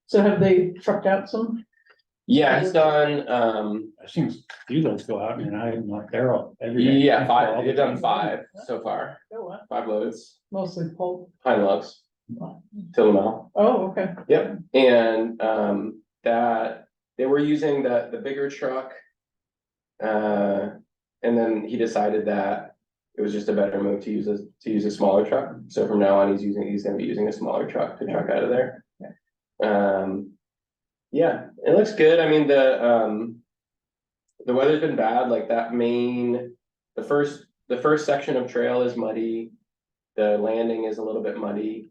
So have they trucked out some? Yeah, he's done, I've seen you guys go out and I'm not there every day. yeah, All five, the they've done time. 5 so far, Oh, wow. 5 loads, Mostly pulp. pine logs, till now. Oh, okay. Yep, and that they were using the bigger truck. And then he decided that it was just a better move to use a smaller truck. So from now on, he's gonna be using a smaller truck to truck out of there. Yeah, it looks good. I mean, the weather's been bad, like that the first section of trail is muddy. The landing is a little bit muddy.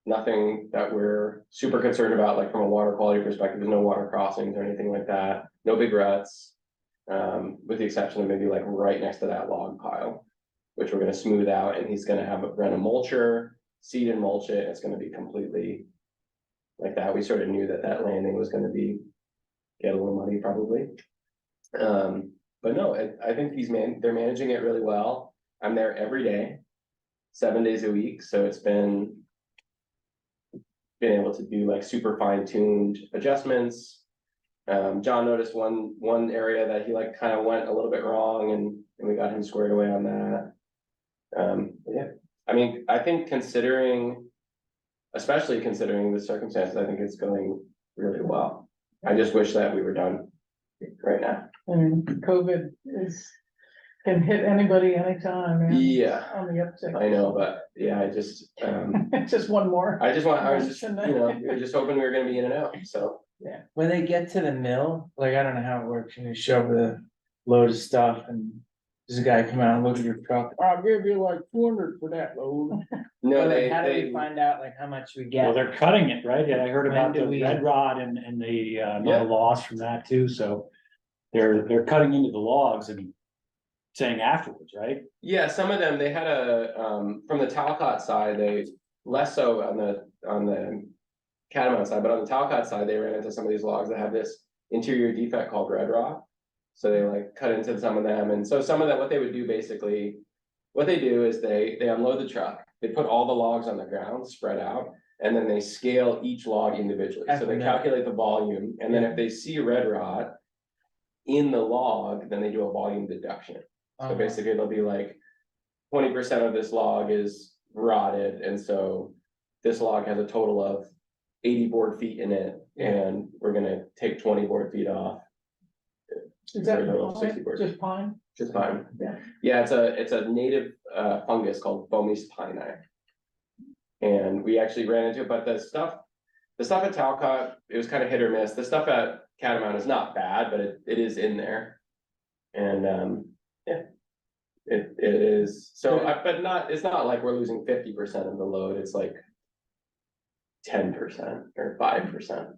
Nothing that we're super concerned about, like from a water quality perspective. There's no water crossings or anything like that. No big ruts. With the exception of maybe like right next to that log pile, which we're gonna smooth out, and he's gonna run a mulcher, seed and mulch it. It's gonna be completely like that. We sort of knew that landing was gonna get a little muddy probably. But no, I think they're managing it really well. I'm there every day, 7 days a week, so it's been able to do like super fine-tuned adjustments. John noticed one area that he like kind of went a little bit wrong, and we got him squared away on that. Yeah, I mean, I think especially considering the circumstances, I think it's going really well. I just wish that we were done right now. I mean, COVID can hit anybody anytime. And Yeah, on the uptick. I know, but yeah, I just Just one more. I was just, we were just hoping we were gonna be in and out, so. Yeah. When they get to the mill, like, I don't know how it works, you show up with a load of stuff and there's a guy come out and look at your truck, I'll give you like 200 for that load. No, But, like, they, how do we find out like how much we Well, get? they're cutting it, right? Yeah, I heard When about do the we- red rod and the Yeah. no loss from that too, so. They're cutting into the logs and saying afterwards, right? yeah, some of them, they had from the Talcott side, they less so on the Catamount side, but on the Talcott side, they ran into some of these logs that have this interior defect called red rot. So they like cut into some of them, and so some of that, what they would do basically, what they do is they unload the truck, they put all the logs on the ground, spread out, and then they scale each log individually. So they calculate the volume, and then if they see red rot in the log, then they do a volume deduction. So basically they'll be like, 20% of this log is rotted, and so this log has a total of 80 board feet in it, and we're gonna take 20 board feet off. Is that For a total of 60 pine? board. Just pine? Just fine. Yeah. Yeah, it's a native fungus called Fomes pini. And we actually ran into it, but the stuff at Talcott, it was kind of hit or miss. The stuff at Catamount is not bad, but it is in there. And yeah, it is, so, but it's not like we're losing 50% of the load, it's like 10% or 5%.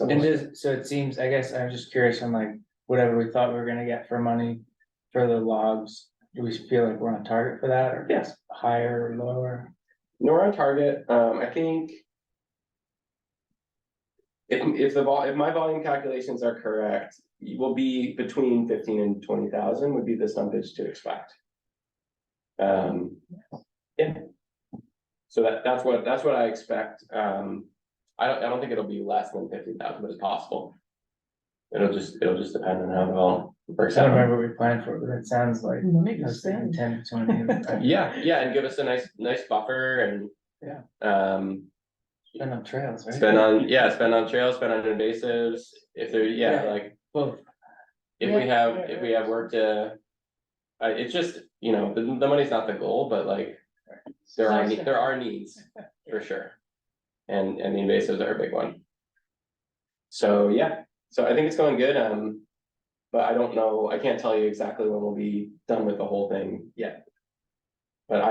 And so it seems, I guess I'm just curious on like, whatever we thought we were gonna get for money for the logs, do we feel like we're on target for that, or Yes. higher or lower? No, we're on target. I think if my volume calculations are correct, you will be between 15 and 20,000 would be the stumpage to expect. Yeah. So that's what I expect. I don't think it'll be less than 50,000, but it's possible. It'll just depend on how it all works I don't out. remember what we planned for, but it sounds like. Money to I was thinking spend. 10 to 20. Yeah, and give us a nice buffer and. Yeah. Spend on trails, right? Spend on trails, spend on invasives, if they're, like, Both. if we have work to. It's just, the money's not the goal, but like, there are needs, for sure. And the invasives are a big one. So, yeah, so I think it's going good, but I don't know, I can't tell you exactly when we'll be done with the whole thing yet. But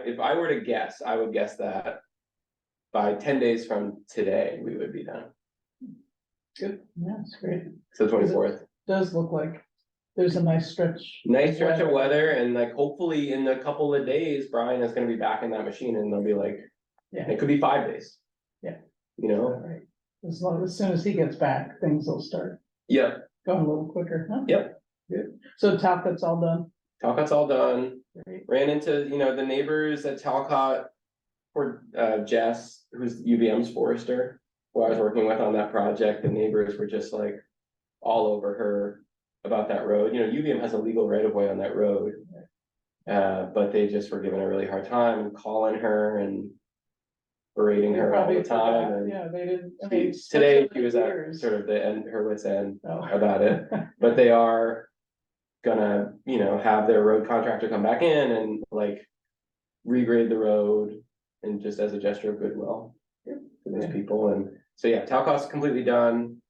if I were to guess, I would guess that by 10 days from today, we would be done. Good, yeah, it's great. So 24th. Does look like there's a nice stretch. Nice stretch of weather, and like hopefully in a couple of days, Brian is gonna be back in that machine, and they'll be like, Yeah. it could be 5 days. Yeah. All Right. As soon as he gets back, things will start Yep, going a little quicker, huh? Yep. Good. So Talcott's all done. Talcott's all done. Great. Ran into, the neighbors at Talcott, or Jess, who's UVM's forester. who I was working with on that project, the neighbors were just like all over her about that road. You know, UVM has a legal right of way on that road. But they just were giving her a really hard time and calling her and berating They her all probably the time. forgot, And yeah, they didn't. I mean, today such she was at years. sort of the end, her wit's end Oh. about it. But they are gonna, you know, have their road contractor come back in and like regrade the road and just as a gesture of goodwill for those Yeah. people. And so, yeah, Talcott's completely done.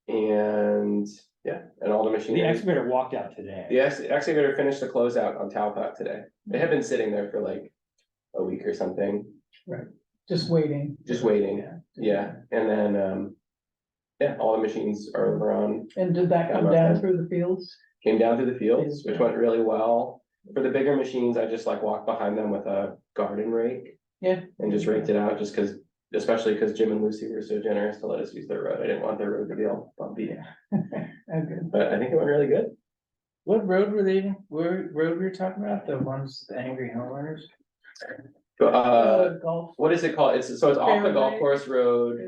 And yeah, and all the The machinery. excavator walked out today. The excavator finished the closeout on Talcott today. They had been sitting there for like a week or something, Just waiting. just waiting. Yeah. Yeah, and then, yeah, all the machines are over on, And did that come Catamount down 10. through the fields? came down through the fields, Yeah. which went really well. For the bigger machines, I just like walked behind them with a garden rake Yeah. and just raked it out, just because, especially because Jim and Lucy were so generous to let us use their road. I didn't want their road to be all bumpy, Okay. but I think it went really good. What road were they, where road we were talking about, the ones, the angry homeowners? But, Golf. what is it called? It's off the golf Fairway? course road.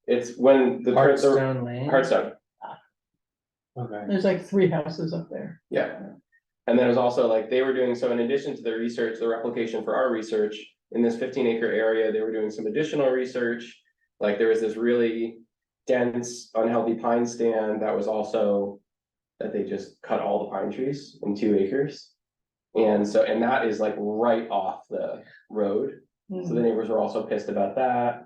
It's when the Hearthstone Lane? Hearthstone, Okay. There's like 3 houses up there. yeah. And then it was also like, they were doing, so in addition to the research, the replication for our research, in this 15-acre area, they were doing some additional research. Like there was this really dense, unhealthy pine stand that was also, that they just cut all the pine trees in 2 acres. And so, and that is like right off the road, so the neighbors were also pissed about that.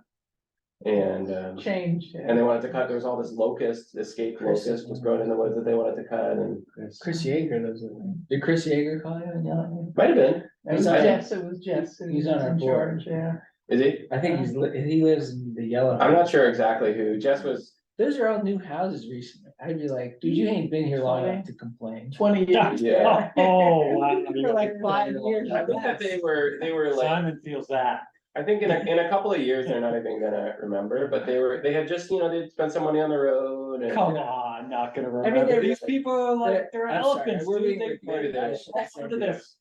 And Change. and they wanted to cut, there was all this locust, escaped locust was growing in the woods that they wanted to cut, and Chris Yeager lives in there. Did Chris Yeager call you? Yeah. might have been, It was He's on- Jess, it was Jess. who he's was on our in board. charge, yeah. is he? I think he lives in the yellow. I'm not sure exactly who, Jess was, Those are all new houses recently. I'd be like, dude, you ain't been here long enough to complain. 20 years. Yeah. Oh, wow. For like 5 years. I think that they were like, Simon feels that. I think in a couple of years, they're not even gonna remember, but they had just, you know, they'd spent some money on the road and. Come on, not gonna mean, remember. they're- These people are like, they're I'm sorry, elephants, we're dude. being They recorded. they're- I should say listen to this.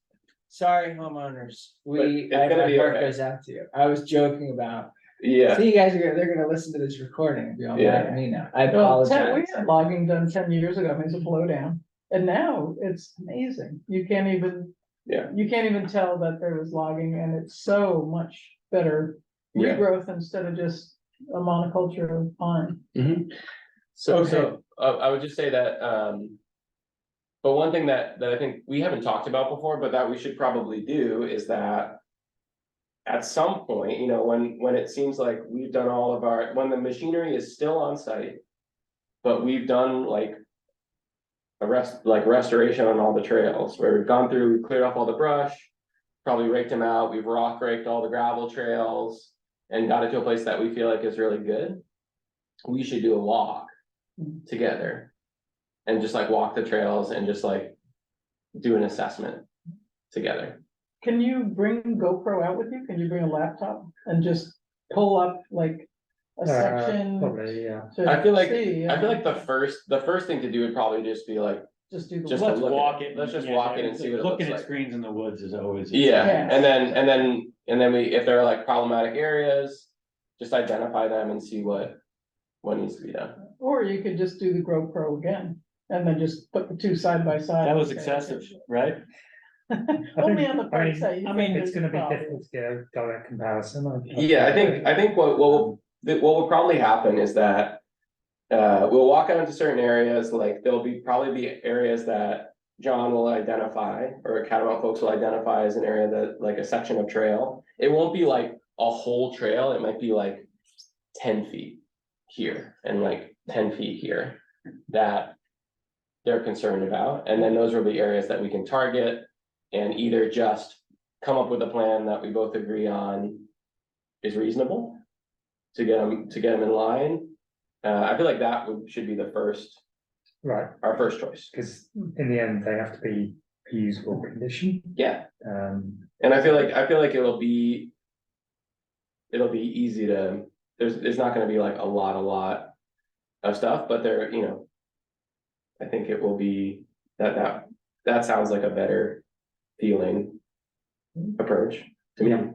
Sorry, homeowners. But We, it's my gonna be heart okay. goes out to you. I was joking about, Yeah, see, you guys are gonna, they're gonna listen to this recording and be all mad at me now. I Well, we apologize. had logging done 10 years ago, it was a blowdown, and now it's amazing, you can't even. Yeah. You can't even tell that there was logging, and it's so much better yeah. regrowth instead of just a monoculture of pine. So, I would just say that, but one thing that I think we haven't talked about before, but that we should probably do is that. At some point, you know, when it seems like we've done all of our, when the machinery is still on site. But we've done like. Restoration on all the trails, where we've gone through, we've cleared off all the brush. Probably raked them out, we've rock raked all the gravel trails. And got it to a place that we feel like is really good. We should do a walk together. And just like walk the trails and just like do an assessment together. Can you bring GoPro out with you? Can you bring a laptop and just pull up like a section? Probably, yeah. to I feel like, see, I feel like the first thing to do would probably just be like, Just do the. just to Let's look at walk it. it. Let's just yeah, walk it and see what it looks Looking at like. screens in the woods is always. Yeah, Yeah. and then we, if there are like problematic areas, just identify them and see what needs to be done. Or you could just do the GoPro again, and then just put the 2 side by side. That was and say, excessive, right? Only on the parts that you I mean, think it's there's gonna be problems. difficult to get a direct comparison. Yeah, I think what will probably happen is that. We'll walk out into certain areas, like there'll probably be areas that John will identify, or Catamount folks will identify as an area that, like a section of trail. It won't be like a whole trail, it might be like 10 feet here and like 10 feet here that they're concerned about. And then those will be areas that we can target and either just come up with a plan that we both agree on is reasonable to get them in line. I feel like that should be Right, our first choice. because in the end, they have to be a usable condition. Yeah, Um, and I feel like it'll be easy to, there's not gonna be like a lot of stuff, but there, you know. I think it will be, that sounds like a better feeling approach to me.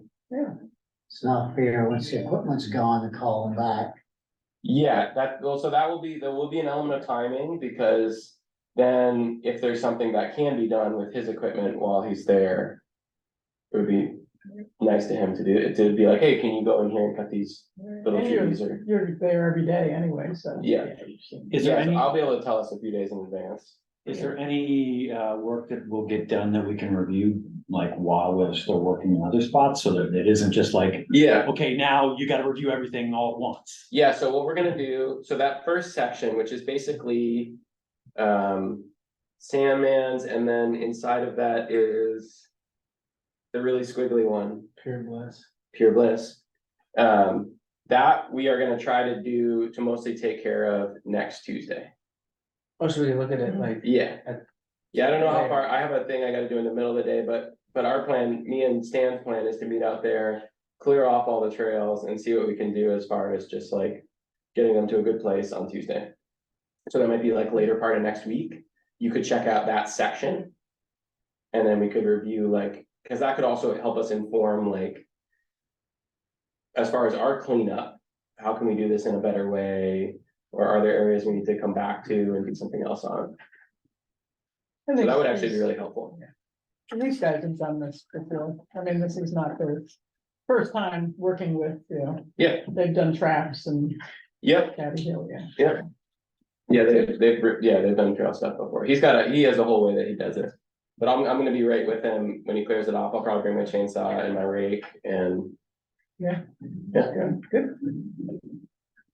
It's not fair once the equipment's gone to call them back. Yeah, well, so there will be an element of timing, because then if there's something that can be done with his equipment while he's there. It would be nice to him to do it, to be like, hey, can you go in here and cut these little And trees or, you're there every day anyway, so. Yeah. you've seen- Is there yeah, so any, I'll be able to tell us a few days in advance. is there any work that will get done that we can review, like while we're still working in other spots, so that it isn't just like, Yeah, okay, now you gotta review everything all at once? yeah, so what we're gonna do, so that first section, which is basically. Sandman's, and then inside of that is. The really squiggly one, Pure bliss. Pure Bliss. That we are gonna try to do, to mostly take care of next Tuesday. Oh, so we can look at it like, Yeah. At- Yeah, I don't know how far, I have a thing I gotta do in the middle of the day, but our plan, me and Stan's plan is to meet out there. Clear off all the trails and see what we can do as far as just like getting them to a good place on Tuesday. So that might be like later part of next week, you could check out that section. And then we could review like, cause that could also help us inform like. As far as our cleanup, how can we do this in a better way? Or are there areas we need to come back to and do something else on? I So think that would actually be these- really helpful. These guys have done this before. I mean, this is not their first time working with, Yeah, they've done traps and yep, Cabby Hill, yeah. yeah. Yeah, they've done trail stuff before. He has a whole way that he does it. But I'm gonna be right with him when he clears it off. I'll probably bring my chainsaw and my rake and. Yeah. Yeah, Good.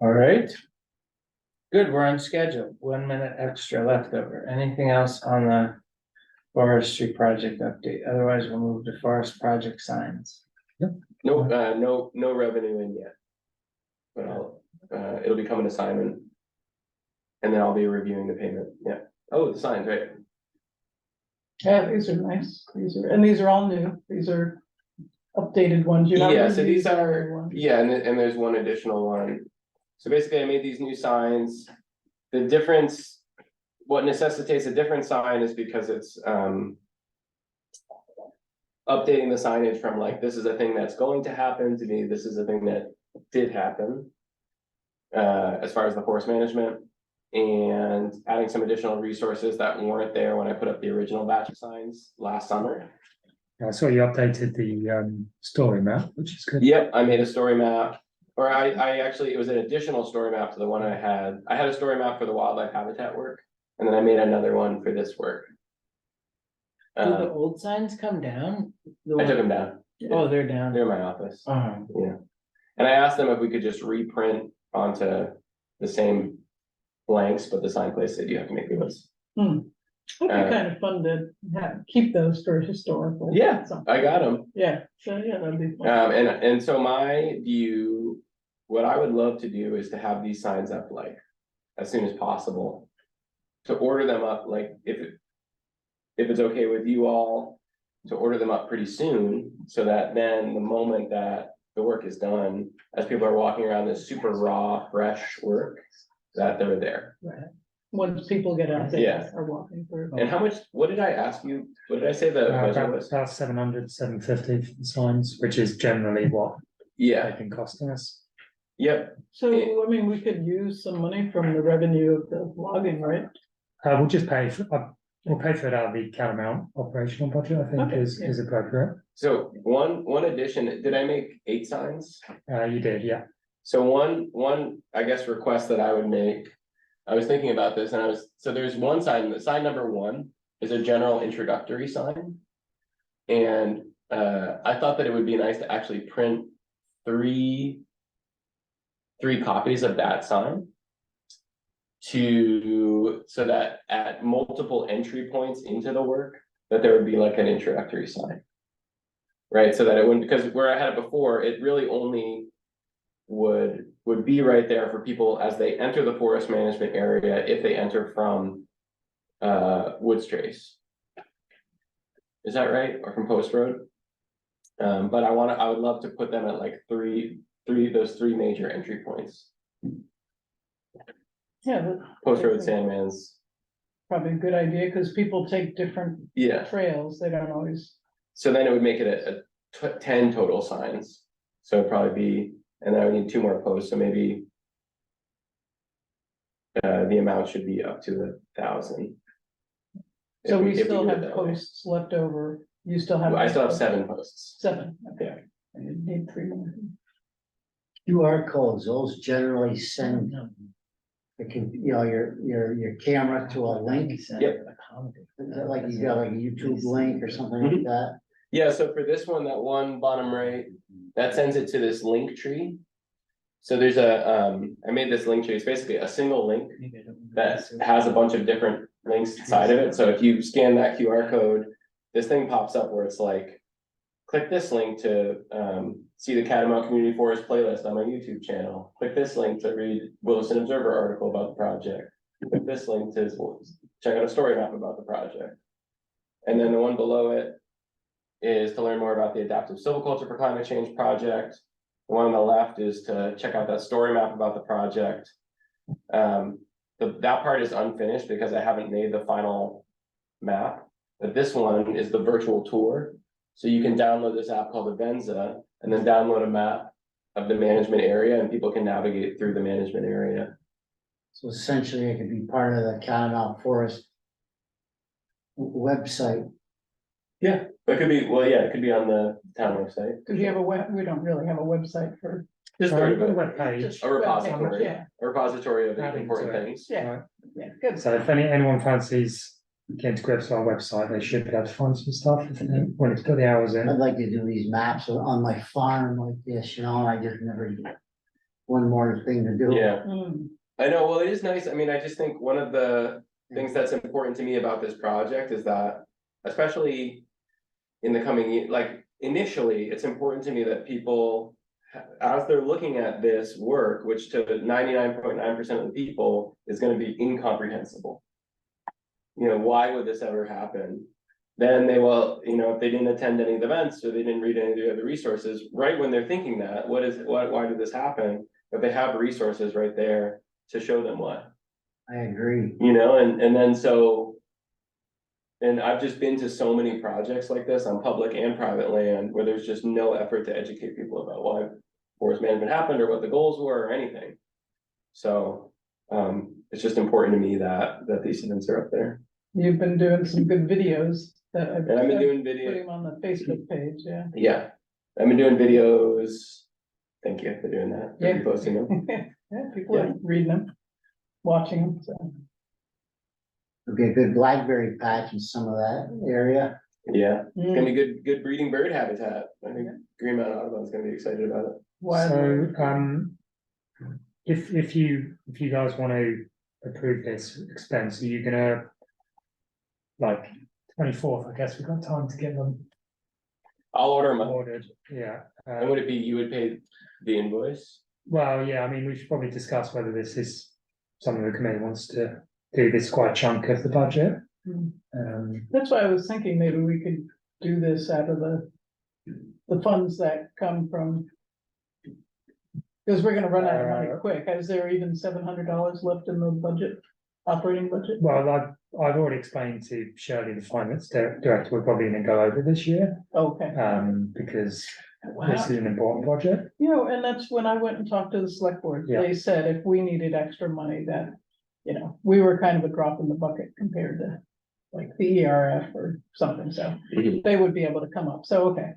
all right. Good, we're on schedule, 1 minute extra left over. Anything else on the forestry project update? Otherwise, we'll move to forest project signs. no revenue in yet. But it'll be coming to Simon. And then I'll be reviewing the payment, yeah. Oh, the signs, right? Yeah, these are nice. These are all new. These are updated ones. You're not Yeah, so these reusing the are, ones. yeah, and there's one additional one. So basically I made these new signs. The difference, what necessitates a different sign is because it's updating the signage from like, this is a thing that's going to happen to me, this is a thing that did happen. As far as the forest management, and adding some additional resources that weren't there when I put up the original batch of signs last summer. I saw you updated the story map, which is good. Yep, I made a story map, or I actually, it was an additional story map to the one I had. I had a story map for the wildlife habitat work, and then I made another one for this work. Did the old signs come down? I took them down. Oh, they're down. They're in my office, Uh-huh. yeah. And I asked them if we could just reprint onto the same blanks, but the sign place said you have to make those. It'd be kind of fun to keep those for historical. Yeah, something. I got them. Yeah, so yeah, that'd be fun. And so my view, what I would love to do is to have these signs up like as soon as possible. To order them up, like if it's okay with you all, to order them up pretty soon, so that then the moment that the work is done, as people are walking around this super raw, fresh work, that they're there. Right. Once people get out there Yeah. are walking through. And how much, what did I ask you? What did I say the budget About was? 700, 750 for the signs, which is generally what Yeah, they've been costing us. yep, So, I mean, we could use some money from the revenue of the logging, right? We'll just pay for, we'll pay for it out of the Catamount operational budget, I think Okay, is appropriate. so one addition, did I make 8 signs? You did, yeah. So one, I guess, request that I would make, I was thinking about this and so there's one sign, the sign number 1 is a general introductory sign. And I thought that it would be nice to actually print three copies of that sign. So that at multiple entry points into the work, that there would be like an introductory sign. Right, so that it wouldn't, because where I had it before, it really only would be right there for people as they enter the forest management area, if they enter from Woods Trace. Is that right? Or from Post Road? But I would love to put them at like those three major entry points. Yeah, that's Post Road, Sandman's, probably a good idea, because people take different yeah. trails, they don't always. So then it would make it a 10 total signs. So it'd probably be, and then I would need 2 more posts, so maybe the amount should be up to 1,000. So If we if still do it have that way. posts left over, you still have. I still have 7 posts. 7, okay. Yeah. I need 3 more. QR codes, those generally send, it can, you know, your camera to a link. Yep. Is that like you got like a YouTube link or something like that? Yeah, so for this one, that one bottom right, that sends it to this link tree. So there's I made this link tree, it's basically a single link that has a bunch of different links inside of it, so if you scan that QR code, this thing pops up where it's like, click this link to, see the Catamount Community Forest playlist on my YouTube channel, click this link to read Williston Observer article about the project, click this link to check out a story map about the project. And then the one below it is to learn more about the Adaptive Silviculture for Climate Change project. The one on the left is to check out that story map about the project. That part is unfinished because I haven't made the final map, but this one is the virtual tour. So you can download this app called Avenza and then download a map of the management area and people can navigate through the management area. So essentially it could be part of the Catamount Forest website. Yeah, it could be, well, yeah, it could be on the town website. Cause you have we don't really have a website for. Just Sorry, a web page. just a repository, Yeah, a repository of Adding important to it. things. yeah, yeah, good. So if anyone fancies getting to grips with our website, they should be able to find some stuff if they want to put the hours in. I'd like to do these maps on my farm like this, you know, I just never get one more thing to do. Yeah, Mm, I know, well, it is nice, I mean, I just think one of the things that's important to me about this project is that, especially in the coming year, like initially, it's important to me that people, as they're looking at this work, which to 99.9% of the people is gonna be incomprehensible. You know, why would this ever happen? Then they will, you know, if they didn't attend any of the events or they didn't read any of the other resources, right when they're thinking that, why did this happen? But they have resources right there to show them why, I agree. you know, and then so. And I've just been to so many projects like this on public and private land where there's just no effort to educate people about why forest management happened or what the goals were or anything. So, it's just important to me that these events are up there. You've been doing some good videos that I've. And I've been doing Put video, him on the Facebook page, yeah. yeah, I've been doing videos. Thank you for doing that, for Yeah. posting them. Yeah, people are reading them, watching them, so. Okay, good blackberry patch in some of that area. Yeah, it's Mm, gonna be good breeding bird habitat. I think Green Mountain Audubon's gonna be excited about it. wildlife. So, if you guys want to approve this expense, are you gonna, like, 24th, I guess we've got time to get them I'll order them, ordered, yeah. and would it be, you would pay the invoice? Well, yeah, I mean, we should probably discuss whether this is something the committee wants to do. This quite a chunk of the budget. Mm. That's why I was thinking maybe we could do this out of the funds that come from. Cause we're gonna run out of money quick. Is there even $700 left in the budget, operating budget? Well, I've already explained to Shirley, the finance director, we're probably gonna go over this year, Okay. because Wow. this is an important project. You know, and that's when I went and talked to the select board. Yeah. They said if we needed extra money, that, you know, we were kind of a drop in the bucket compared to like the ERF or something, so Mhm. they would be able to come up. So, okay.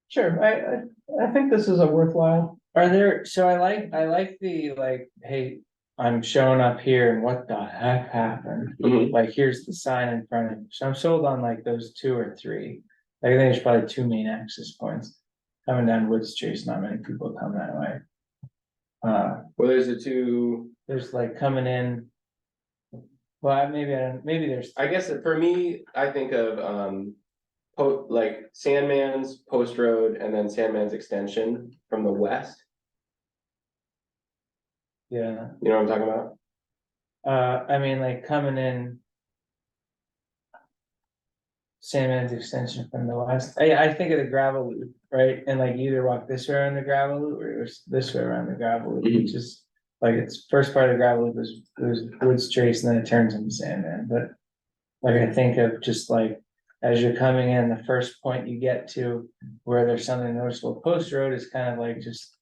Sure, I think this is a worthwhile. Are there, so I like the, like, hey, I'm showing up here and what the heck happened? Mhm. Like, here's the sign in front of me, so I'm sold on like those 2 or 3. I think there's probably 2 main access points. Coming down Woods Chase, not many people come that way. Well, there's the two, There's like coming in. Well, maybe there's, I guess for me, I think of, like Sandman's Post Road and then Sandman's Extension from the west, yeah, you know what I'm talking about? I mean, like coming in. Sandman's extension from the west, I think of the gravel loop, right, and like you either walk this way around the gravel loop or this way around the gravel loop, Mhm. which is. Like it's first part of the gravel loop is Woods Trace and then it turns into Sandman, but. Like I think of just like, as you're coming in, the first point you get to where there's something noticeable, Post Road is kind of like just.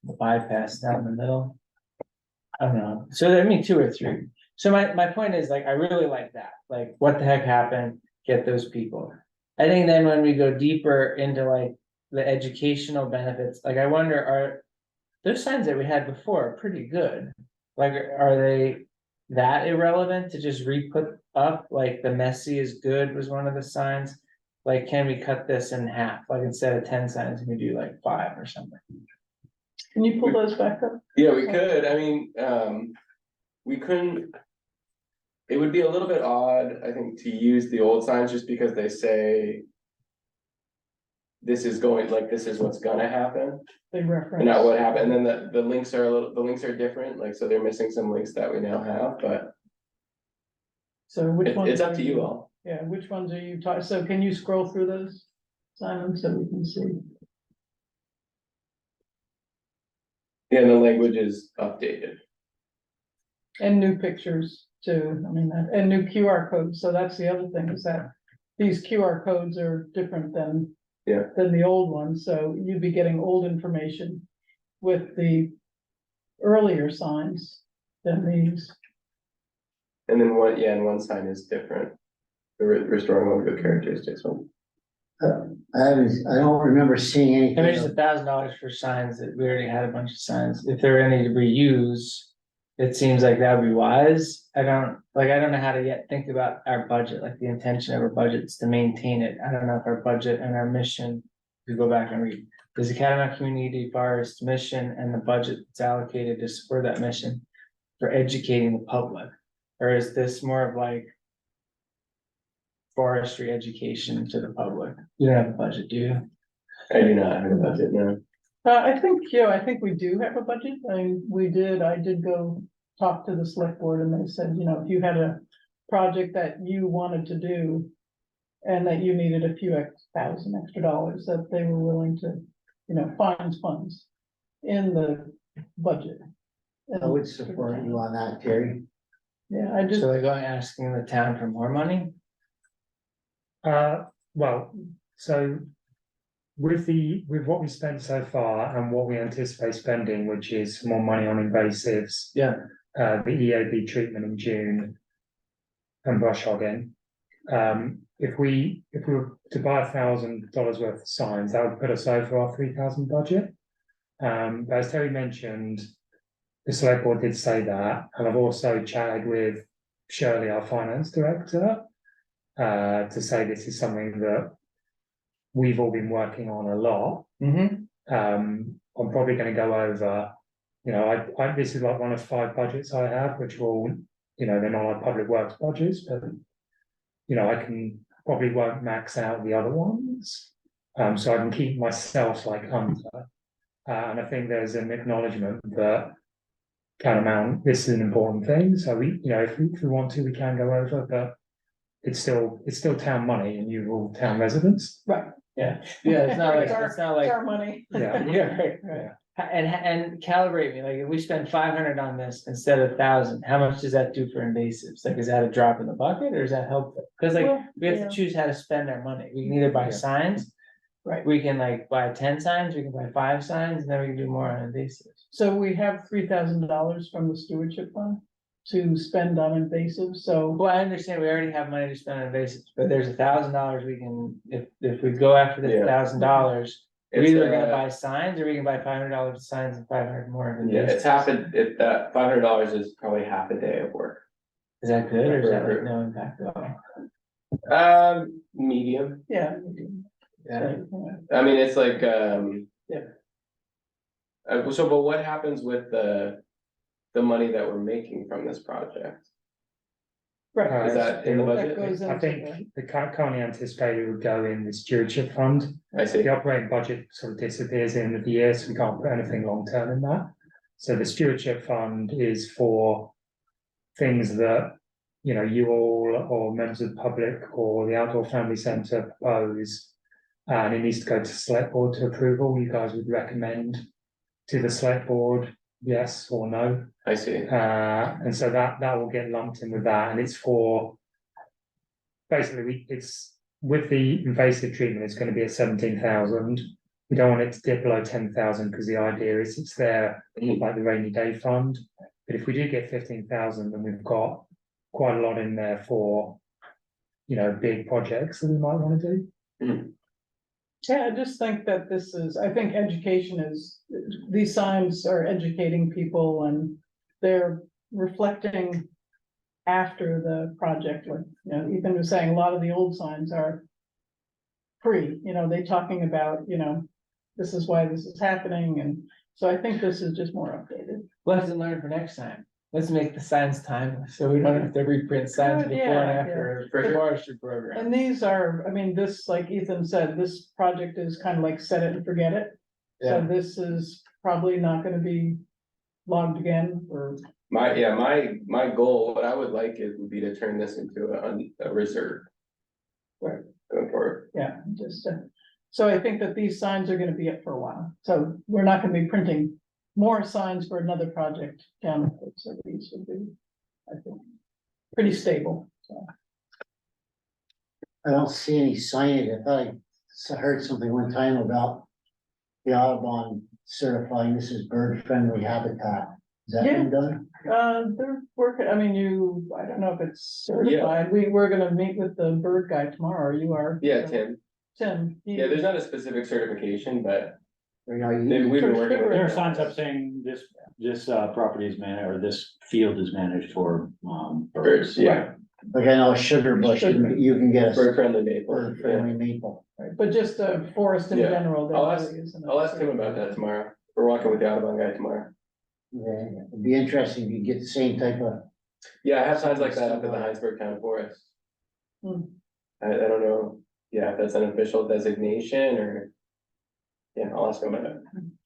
A bypass down the middle. I don't know, so I mean 2 or 3, So my point is like, I really like that, like, what the heck happened, get those people. I think then when we go deeper into like the educational benefits, like I wonder, are those signs that we had before are pretty good? Like, are they that irrelevant to just re-put up, like the messy is good was one of the signs? Like, can we cut this in half, like instead of 10 signs, we do like 5 or something? Can you pull those back up? Yeah, we could, I mean, we couldn't. It would be a little bit odd, I think, to use the old signs just because they say. This is going, like, this is what's gonna happen, They reference. and not what happened, and then the links are the links are different, like, so they're missing some links that we now have, but. So which ones? It's up are to you all. Yeah, which ones are you talking, so can you scroll through those, Simon, so we can see? Yeah, the language is updated. And new pictures too, I mean, and new QR codes, so that's the other thing, is that these QR codes are different than. Yeah. Than the old ones, so you'd be getting old information with the earlier signs than these. And then and one sign is different. The restoring all good characteristics one. I don't remember seeing anything. I mean, just $1,000 for signs that we already had a bunch of signs. If there are any to reuse, it seems like that would be wise. I don't know how to yet think about our budget, like the intention of our budget is to maintain it. I don't know if our budget and our mission, to go back and read. Does the Catamount Community Forest mission and the budget that's allocated to support that mission for educating the public? Or is this more of like forestry education to the public? You don't have a budget, do you? I do not have a budget now. I think we do have a budget, I did go talk to the select board and they said, if you had a project that you wanted to do. And that you needed a few thousand extra dollars, that they were willing to, find funds in the budget. I would support you on that, Terry. Yeah, I just, So they're going asking the town for more money? Well, so with what we spent so far and what we anticipate spending, which is more money on invasives, Yeah. the EOB treatment in June and brush hogging. If we were to buy $1,000 worth of signs, that would put us over our 3,000 budget. But as Terry mentioned, the select board did say that, and I've also chatted with Shirley, our finance director, to say this is something that we've all been working on a lot. Mm-hmm. I'm probably going to go over, this is like one of 5 budgets I have, which will, they're not like public works budgets, but I can probably won't max out the other ones. So I can keep myself like under. And I think there's an acknowledgement that Catamount, this is an important thing. So we, if we want to, we can go over, but it's still town money and you're all town residents. right. Yeah, it's not like, It's our money. Yeah. Yeah, right. Right. And calibrate me, like if we spend 500 on this instead of 1,000, how much does that do for invasives? Like, is that a drop in the bucket or is that helpful? Cause like, Well, we have yeah. to choose how to spend our money. We can either buy Yeah. signs. Right. We can like buy 10 signs, we can buy 5 signs, and then we can do more on invasives. So we have $3,000 from the stewardship fund to spend on invasives, so. Well, I understand we already have money to spend on invasives, but there's $1,000 we can, if we go after this Yeah. $1,000. We're It's, either gonna buy signs or we can buy $500 of signs and 500 more of Yeah, it's invasives. that $500 is probably half a day of work. Is that good or is that like no impact at all? Medium, Yeah. Yeah. I mean, it's like, Yeah. So, but what happens with the money that we're making from this project? Right. Is that in the That budget? goes I into think the currently anticipated would go in the stewardship fund. I see, The operating budget sort of disappears in the year, so we can't put anything long term in that. So the stewardship fund is for things that, you all or members of the public or the outdoor family centre propose. And it needs to go to select board to approval. You guys would recommend to the select board, yes or no. I see, And so that will get lumped in with that, and it's for basically it's with the invasive treatment, it's going to be at 17,000. We don't want it to dip below 10,000 because the idea is it's there like the rainy day fund. But if we do get 15,000, then we've got quite a lot in there for, you know, big projects that we might want to do. Yeah, I just think that I think education these signs are educating people and they're reflecting after the project, like, you know, Ethan was saying, a lot of the old signs are they talking about, this is why this is happening, and so I think this is just more updated. Lesson learned for next time. Let's make the signs timeless, so we don't have to reprint signs Good, before and yeah, after For the sure. forestry program. And these are, I mean, this, like Ethan said, this project is kind of like set it and forget it. So Yeah. this is probably not gonna be logged again, or, My goal, what I would like would be to turn this into a reserve. Right. Going forward. yeah, just, so I think that these signs are gonna be up for a while, so we're not gonna be printing more signs for another project down the road, so these will be, I think, pretty stable, so. I don't see any signage. I thought I heard something one time about the Audubon certifying this is bird friendly habitat. Has that been done? They're working, I mean, I don't know if it's certified, we're gonna meet with the bird guy tomorrow, you are. Yeah, so- Tim. Tim. Yeah, there's not a specific certification, but Or are we've you, been working with. There are signs up saying this property is managed, or this field is managed for, Birds, yeah, like I know Sugar Bush, you can get a bird friendly maple. bird friendly maple. Right, but just a forest in Yeah. general. there I'll ask- really isn't a- I'll ask him about that tomorrow. We're walking with the Audubon guy tomorrow. Yeah, it'd be interesting if you get the same type of, Yeah, I have signs like that up at the Heinsberg Town Forest. Hmm. I don't know, yeah, if that's an official designation or. Yeah, I'll ask him about it.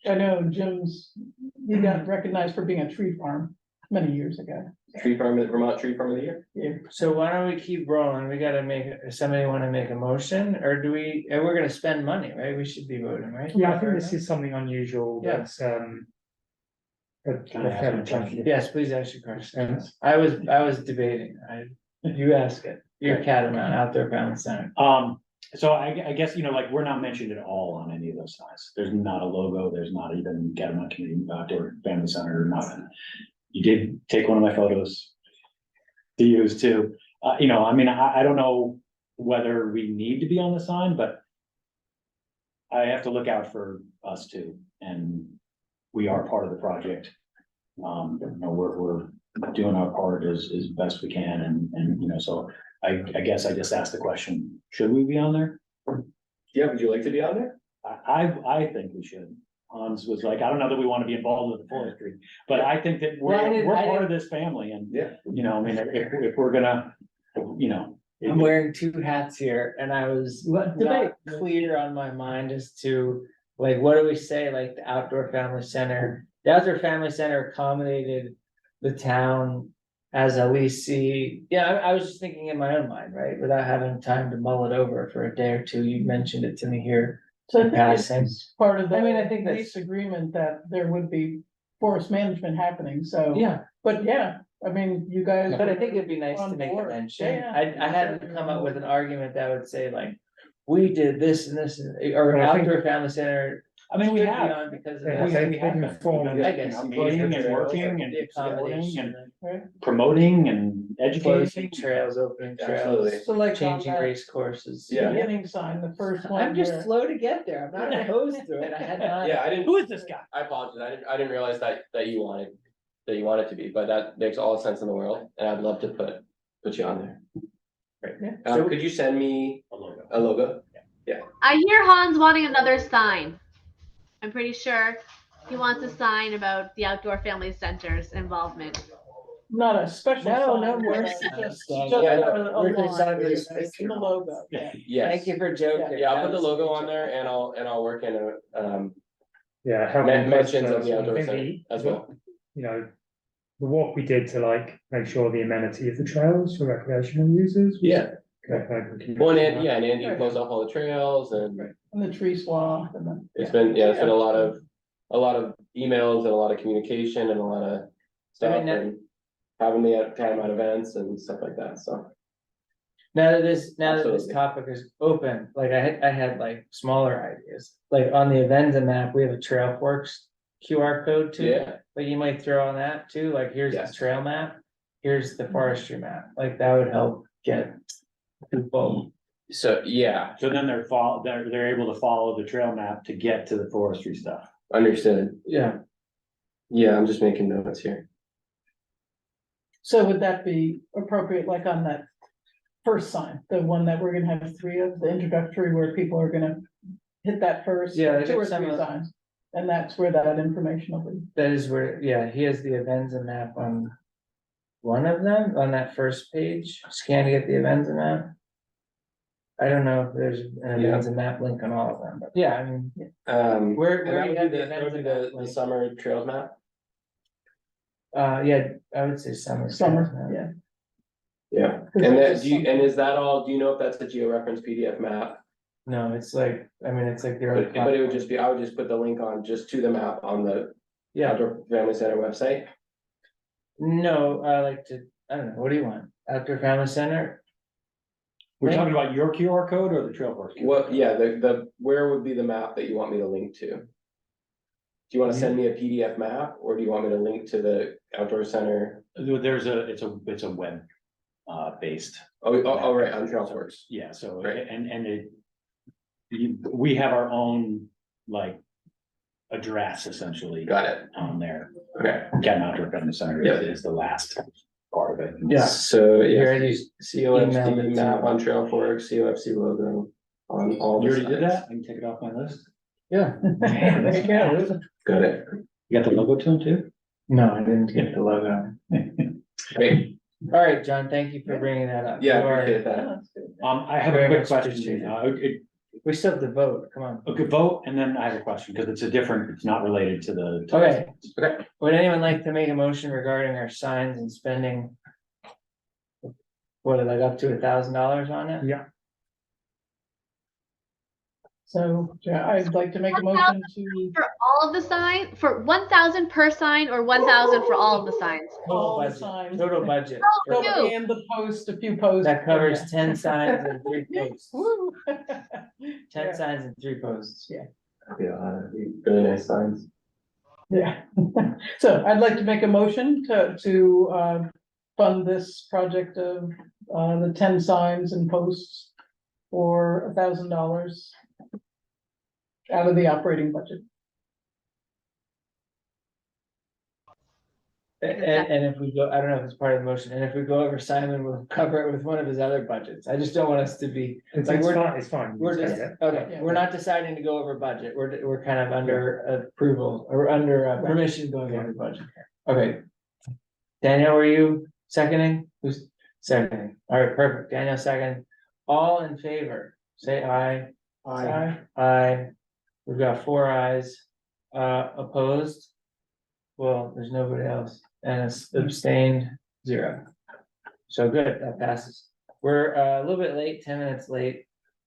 I know he got recognized for being a tree farm many years ago. Vermont Tree Farm of the Year. Yeah, So why don't we keep rolling? We gotta somebody wanna make a motion, or and we're gonna spend money, right? We should be voting, right? Yeah, I think this is something unusual Yeah. that's, Can I ask you a question? Yes, please ask your question. I was debating, you ask it, your Catamount Outdoor Family Center. So I guess, like, we're not mentioned at all on any of those signs. There's not a logo, there's not even Catamount Community Outdoor Family Center or nothing. You did take one of my photos to use too. I mean, I don't know whether we need to be on the sign, but I have to look out for us too, and we are part of the project. We're doing our part as best we can, and so I guess I just asked the question, should we be on there? Yeah, would you like to be on there? I think we should. Hans was like, I don't know that we want to be involved with the forestry, but I think that Well, I didn't- we're I part didn't- of this family, and, Yeah. I mean, if we're gonna, I'm wearing two hats here, and I was not clear on my mind as to, like, what do we say, like, the outdoor family center? The outdoor family center accommodated the town as a leasee. Yeah, I was just thinking in my own mind, right, without having time to mull it over for a day or two. You mentioned it to me here. so I think Passing. it's part of the. I mean, I think lease agreement that there would be forest management happening, so. Yeah, But yeah, I mean, you guys. but I think it'd be nice to on make a board. mention. Yeah, I had to come up with an argument that would say like, we did this and this, or Well, I think- outdoor family center. I mean, we should be have. on because of Yeah, this. they- We have been, informed, I guess. meeting and working and The accommodation, supporting promoting and closing educating. trails, opening Absolutely. trails, So like on changing that race courses. Yeah. beginning sign, the first one. I'm just where- slow to get there. I'm not opposed to it. I had not. Yeah, I didn't. Who is this guy? I apologize, I didn't realize that you wanted to be, but that makes all the sense in the world, and I'd love to put you on there. Yeah. So- Could you send me A logo. a logo? I hear Hans wanting another sign. I'm pretty sure he wants a sign about the outdoor family center's involvement. Not a special. No, sign, no but more just- signs. just Yeah, a We're line, designing just this the logo, yeah. Yes. Thank you for joking. Yeah, I'll That put the was logo a on there and I'll work in yeah. help mentions of us, the I outdoor think center as well. You know, the walk we did to like make sure the amenity of the trails for recreational users. was- Yeah, Well, and Andy closed off all the trails and And the tree swap and then. it's been a lot of emails and a lot of communication and a lot of stuff I mean, and having the time at events and stuff like that, so. Now that this Absolutely. topic is open, like I had like smaller ideas, like on the Avenza map, we have a Trail Forks QR code too. Yeah, Like you might throw on that too, like here's the Yes. trail map. here's the forestry map, like that would help get people. So, yeah, So then they're able to follow the trail map to get to the forestry stuff. understood. Yeah, Yeah, I'm just making notes here. So would that be appropriate, like on that first sign, the one that we're gonna have three of, the introductory where people are gonna hit that first, Yeah, two or get some three of- signs? And that's where that information will be. that is where, yeah, he has the Avenza map on one of them, on that first page, scan to get the Avenza map. I don't know if there's an Yeah. Avenza map link on all of them, but yeah, I mean, Where where that do you would have be the that would be events the about, like- summer trails map? yeah, I would say summer. Summer, yeah. Yeah, and that, and is that all, do you know if that's a geo-reference PDF map? No, it's like, I mean, it's like their own. But it would platform. just be, I would just put the link on, just to the map on the Yeah, Outdoor Family Center website. no, I like to, I don't know, what do you want? Outdoor Family Center? We're Link? talking about your QR code or the Trailforce? QR What, code? yeah, where would be the map that you want me to link to? Do you wanna send me a PDF map, or do you want me to link to the outdoor center? It's a web, based, Oh, right, on Trailforce. yeah, so, Right. and we have our own, like, address essentially Got it, on there. okay. Catamount Outdoor Fitness Center Yeah. is the last part of it. Yeah. So, Here, I yeah, use COFC emailed it to map you. on Trailforce, COFC logo on all You the already did sides. that? I can take it off my list. Yeah. There you go. Got it, You got the logo to them too? No, I didn't get the logo. great, All right, John, thank you for bringing that up. yeah, You I are- appreciate Yeah, that. that's good. I have a Very quick much question. appreciated. We still have to vote, come on. Okay, vote, and then I have a question, because it's not related to the. Okay. Okay. Would anyone like to make a motion regarding our signs and spending? What, like up to $1,000 on it? Yeah, So, yeah, I'd like to make a motion to For all of the sign, for 1,000 per sign or 1,000 for all of the signs? Total all the budget, signs. total budget. Oh, for- Ew. And the post, a few posts. That covers 10 signs and 3 posts. Woo. 10 Yeah. signs and 3 posts. Yeah, really nice signs. Yeah, so I'd like to make a motion to fund this project of the 10 signs and posts for $1,000 out of the operating budget. And if we go, I don't know if it's part of the motion, and if we go over Simon, we'll cover it with one of his other budgets. I just don't want us to be. it's Like, we're- fine, it's fine. We're Just just, take it. okay, Yeah. we're not deciding to go over budget, we're kind of under approval, or under permission going over budget. Okay. Daniel, were you seconding? Who's seconding? All right, perfect, Daniel second. All in favor, say aye. I, Aye. We've got 4 ayes, opposed? Well, there's nobody else, and it's abstained, 0. So good, that passes. We're a little bit late, 10 minutes late.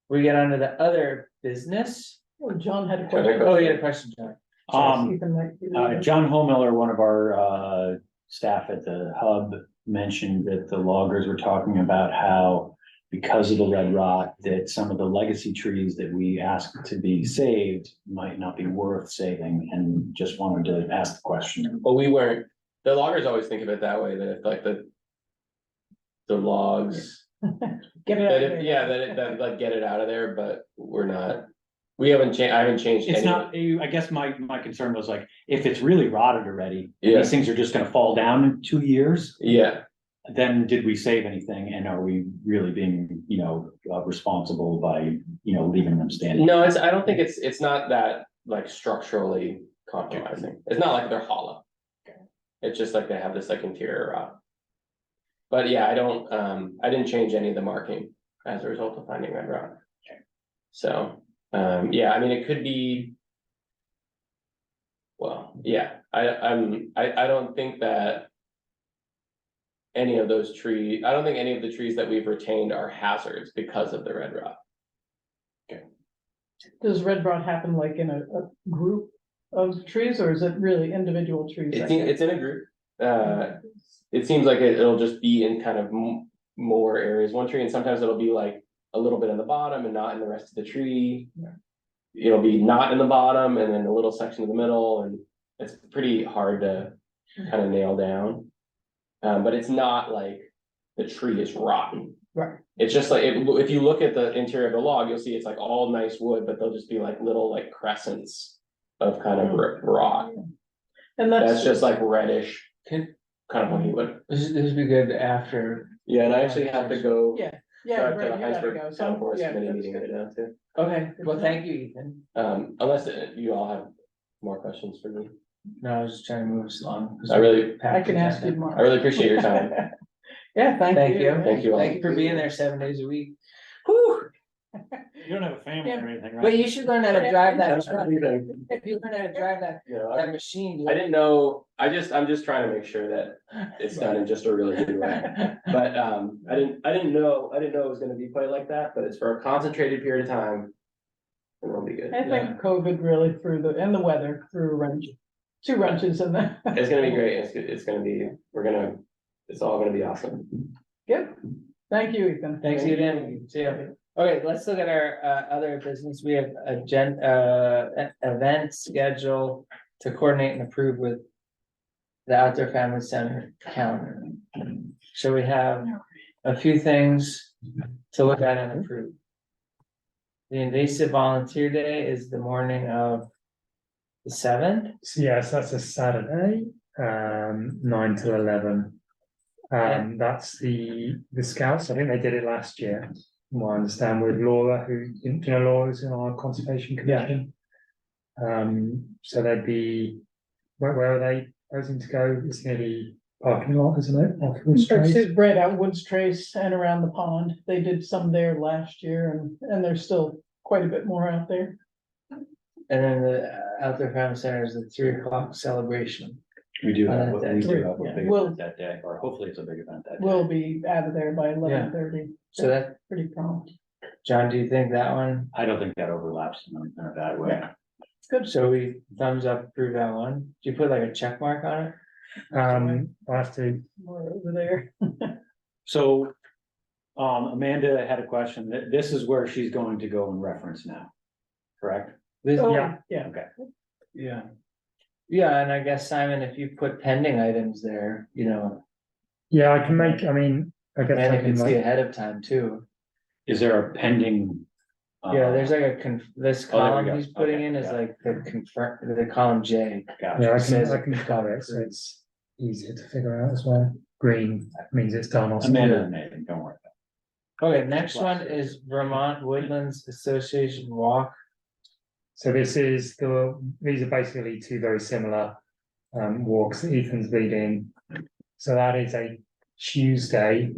We get onto the other business. Oh, John had a question. Oh, you had a question, John? Ethan might be there. John Holmiller, one of our staff at the hub, mentioned that the loggers were talking about how, because of the red rot, that some of the legacy trees that we asked to be saved might not be worth saving, and just wanted to ask the question. Well, we weren't, the loggers always think of it that way, that if like the logs, Get it out that of if, there. yeah, that like get it out of there, but we're not. I haven't changed It's any. not, I guess my concern was like, if it's really rotted already, Yeah. these things are just gonna fall down in 2 years, Yeah, then did we save anything, and are we really being, responsible by, leaving them standing? no, I don't think it's not that like structurally compromising, it's not like they're hollow. It's just like they have this like interior rot. But yeah, I didn't change any of the marking as a result of finding red rot. So, yeah, I mean, it could be. Well, yeah, I don't think that. Any of those trees, I don't think any of the trees that we've retained are hazards because of the red rot. Does red rot happen like in a group of trees, or is it really individual trees? It's in a group, it seems like it'll just be in kind of more areas, one tree, and sometimes it'll be like a little bit in the bottom and not in the rest of the tree. Yeah. It'll be not in the bottom and then a little section in the middle, and it's pretty hard to kind of nail down. But it's not like the tree is rotten. Right. It's just like, if you look at the interior of the log, you'll see it's like all nice wood, but they'll just be like little like crescents of kind of rot. And That's just like reddish, Can, kind of funky wood. this would be good after, Yeah, and I actually have to go. Yeah, So yeah, I have right, the you gotta Heinsberg go, Town so, Forest yeah, Committee that's meeting good. right now too. okay, well, thank you, Ethan. Unless you all have more questions for me. No, I was just trying to move us along. I can ask you tomorrow. I really appreciate your time. Yeah, thank Thank you. you. yeah. Thank you all. Thank you for being there 7 days a week. Whew, You don't have a family or anything, right? but you should learn how to drive that That's truck. everything. If you learn how to drive that, You know, that machine. I didn't know, I'm just trying to make sure that it's done in just a really good way. But I didn't know it was gonna be quite like that, but it's for a concentrated period of time. And it'll be good. I think COVID really and the weather threw a wrench, 2 wrenches in there. It's gonna be great. It's gonna be, it's all gonna be awesome. Yep, thank you, Ethan. Thanks, Ethan. See ya. Okay, let's look at our other business. We have event schedule to coordinate and approve with the Outdoor Family Center calendar. So we have a few things to look at and approve. The Invasive Volunteer Day is the morning of the 7th. So yes, that's a Saturday, 9 to 11. That's the Scouts. I think they did it last year. From what I understand, with Laura, Laura's in our conservation commission. So they'd be, where are they proposing to go? It's near the parking lot, isn't it? Off Woods Trace? It's right out Woods Trace and around the pond. They did some there last year and there's still quite a bit more out there. And then the Outdoor Family Center is the 3 o'clock celebration. We do On have, that we day. do have a Yeah. big Well- event that day, or hopefully it's a big event that day. We'll be out of there by 11:30. So that, Pretty prompt. John, do you think that one? I don't think that overlaps in a bad way. Good. So we thumbs up, approve that one. Do you put like a check mark on it? I have to, More over there. So, Amanda had a question, this is where she's going to go and reference now, correct? This, Oh, yeah. Yeah, Okay, yeah. Yeah, and I guess Simon, if you put pending items there, yeah, I can make, I mean, I guess I Amanda can can see make, ahead of time too. is there a pending? Yeah, there's like this Oh, there we column go. he's putting Okay, in is yeah. like the column J. Gotcha. yeah, says I can cover it, so it's easier to figure out as well. Green means it's done or something. Amanda, Nathan, don't worry. Okay, next one is Vermont Woodlands Association Walk. So these are basically 2 very similar walks that Ethan's leading. So that is a Tuesday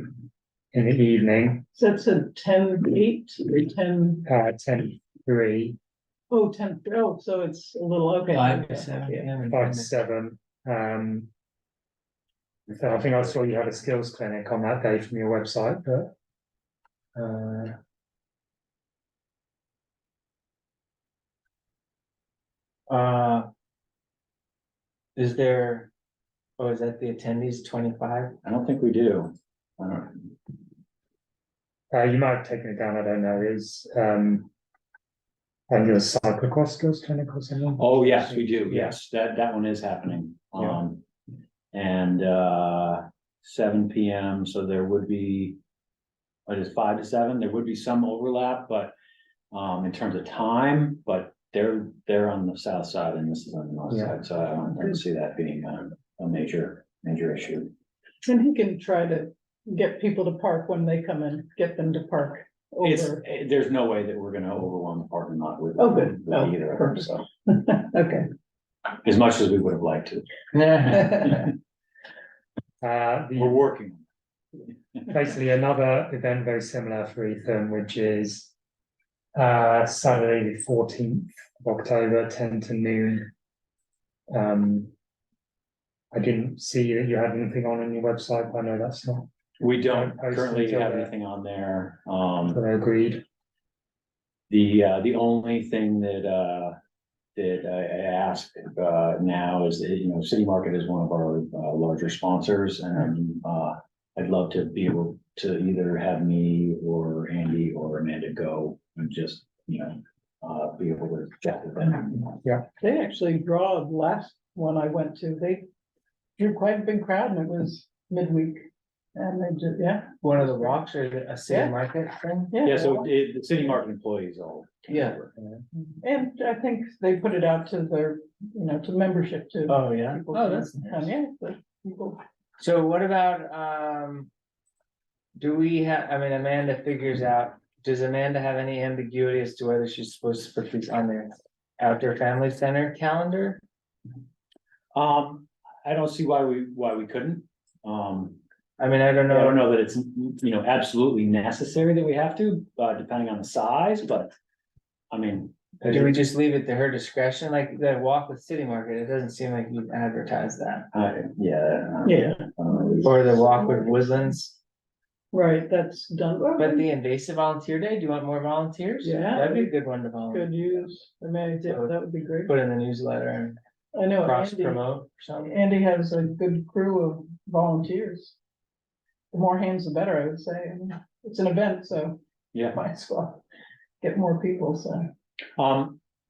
in the evening, so it's a 10:08 or 10, 10:03, 10, so it's a little, okay. 5 to 7 Yeah. p.m. 5 to 7. So I think I saw you had a skills clinic on that day from your website, but Is there, is that the attendees 25? I don't think we do. I don't- you might have taken it down, I don't know, is I think it was cyclocross skills clinic or something. Oh, yes, we do, yes, that one is happening, and, 7 PM, so there would be. What is 5 to 7, there would be some overlap, but, in terms of time, but they're on the south side and this is on the north Yeah. side, so I don't see that being a major issue. And he can try to get people to park when they come in, get them to park over. There's no way that we're gonna overwhelm the parking lot with. Oh, good. with Oh, either of them, perfect. so, Okay. as much as we would have liked to, we're working. Basically another event very similar for Ethan, which is Saturday the 14th of October, 10 to noon. I didn't see that you had anything on your website, but I know that's not, We don't Post currently until have the- anything on there, but I agreed. the only thing that I ask now is that, City Market is one of our larger sponsors, and I'd love to be able to either have me or Andy or Amanda go and just, be able to chat with them. They actually draw the last one I went to, they drew quite a big crowd and it was midweek. And they just, yeah, One of the walks or a city Yeah. market thing? yeah. Yeah, so the city market employees all. Yeah. And I think they put it out to their, to membership too. Oh, yeah. People Oh, can that's come, nice. yeah, but people, So what about, do we have, I mean, Amanda figures out, does Amanda have any ambiguity as to whether she's supposed to put these on their outdoor family center calendar? I don't see why we couldn't. I mean, I don't I don't know, know that it's, absolutely necessary that we have to, depending on the size, but, I mean. do we just leave it to her discretion, like the walk with city market, it doesn't seem like you advertise that. Yeah. Yeah. Or the walk with woodlands, right, that's done. Well, but the invasive volunteer day, do you want more volunteers? Yeah. That'd be a good one to volunteer, Could use, I mean, yeah, that would be great. put in the newsletter and I know cross Andy, promote or something. Andy has a good crew of volunteers. The more hands, the better, I would say. I mean, it's an event, so Yeah. might as well get more people, so.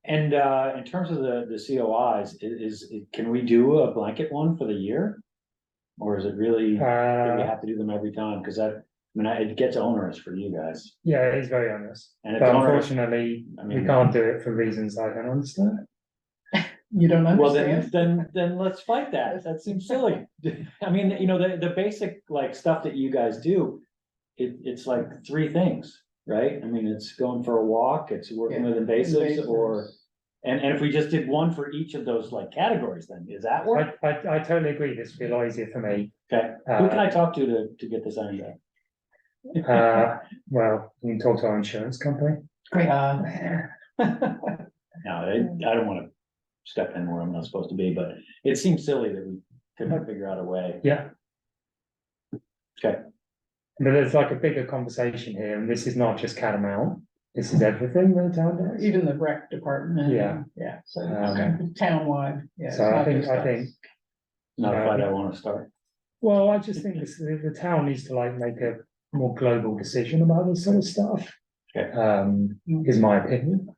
And in terms of the COIs, can we do a blanket one for the year? Or is it really, do we have to do them every time? Cause it gets onerous for you guys. Yeah, it is very honest, And it's but onerous, unfortunately, I we mean, can't do it for reasons I don't understand. You don't well, understand? then let's fight that. That seems silly. I mean, the basic like stuff that you guys do, it's like three things, right? I mean, it's going for a walk, it's working with invasives or. And if we just did one for each of those like categories, then is that work? I totally agree, this would be a lot easier for me. Okay, who can I talk to get this ironed out? Well, you can talk to our insurance company. No, I don't wanna step in where I'm not supposed to be, but it seems silly that we couldn't figure out a way. Yeah. Okay. But there's like a bigger conversation here, and this is not just Catamount, this is everything that the town does. Even the rec department. Yeah. Yeah, so Um, townwide, yeah. it's So I not think, just I us. think, Not a fight I wanna start. well, I just think the town needs to like make a more global decision about this sort of stuff. Okay. Is my opinion.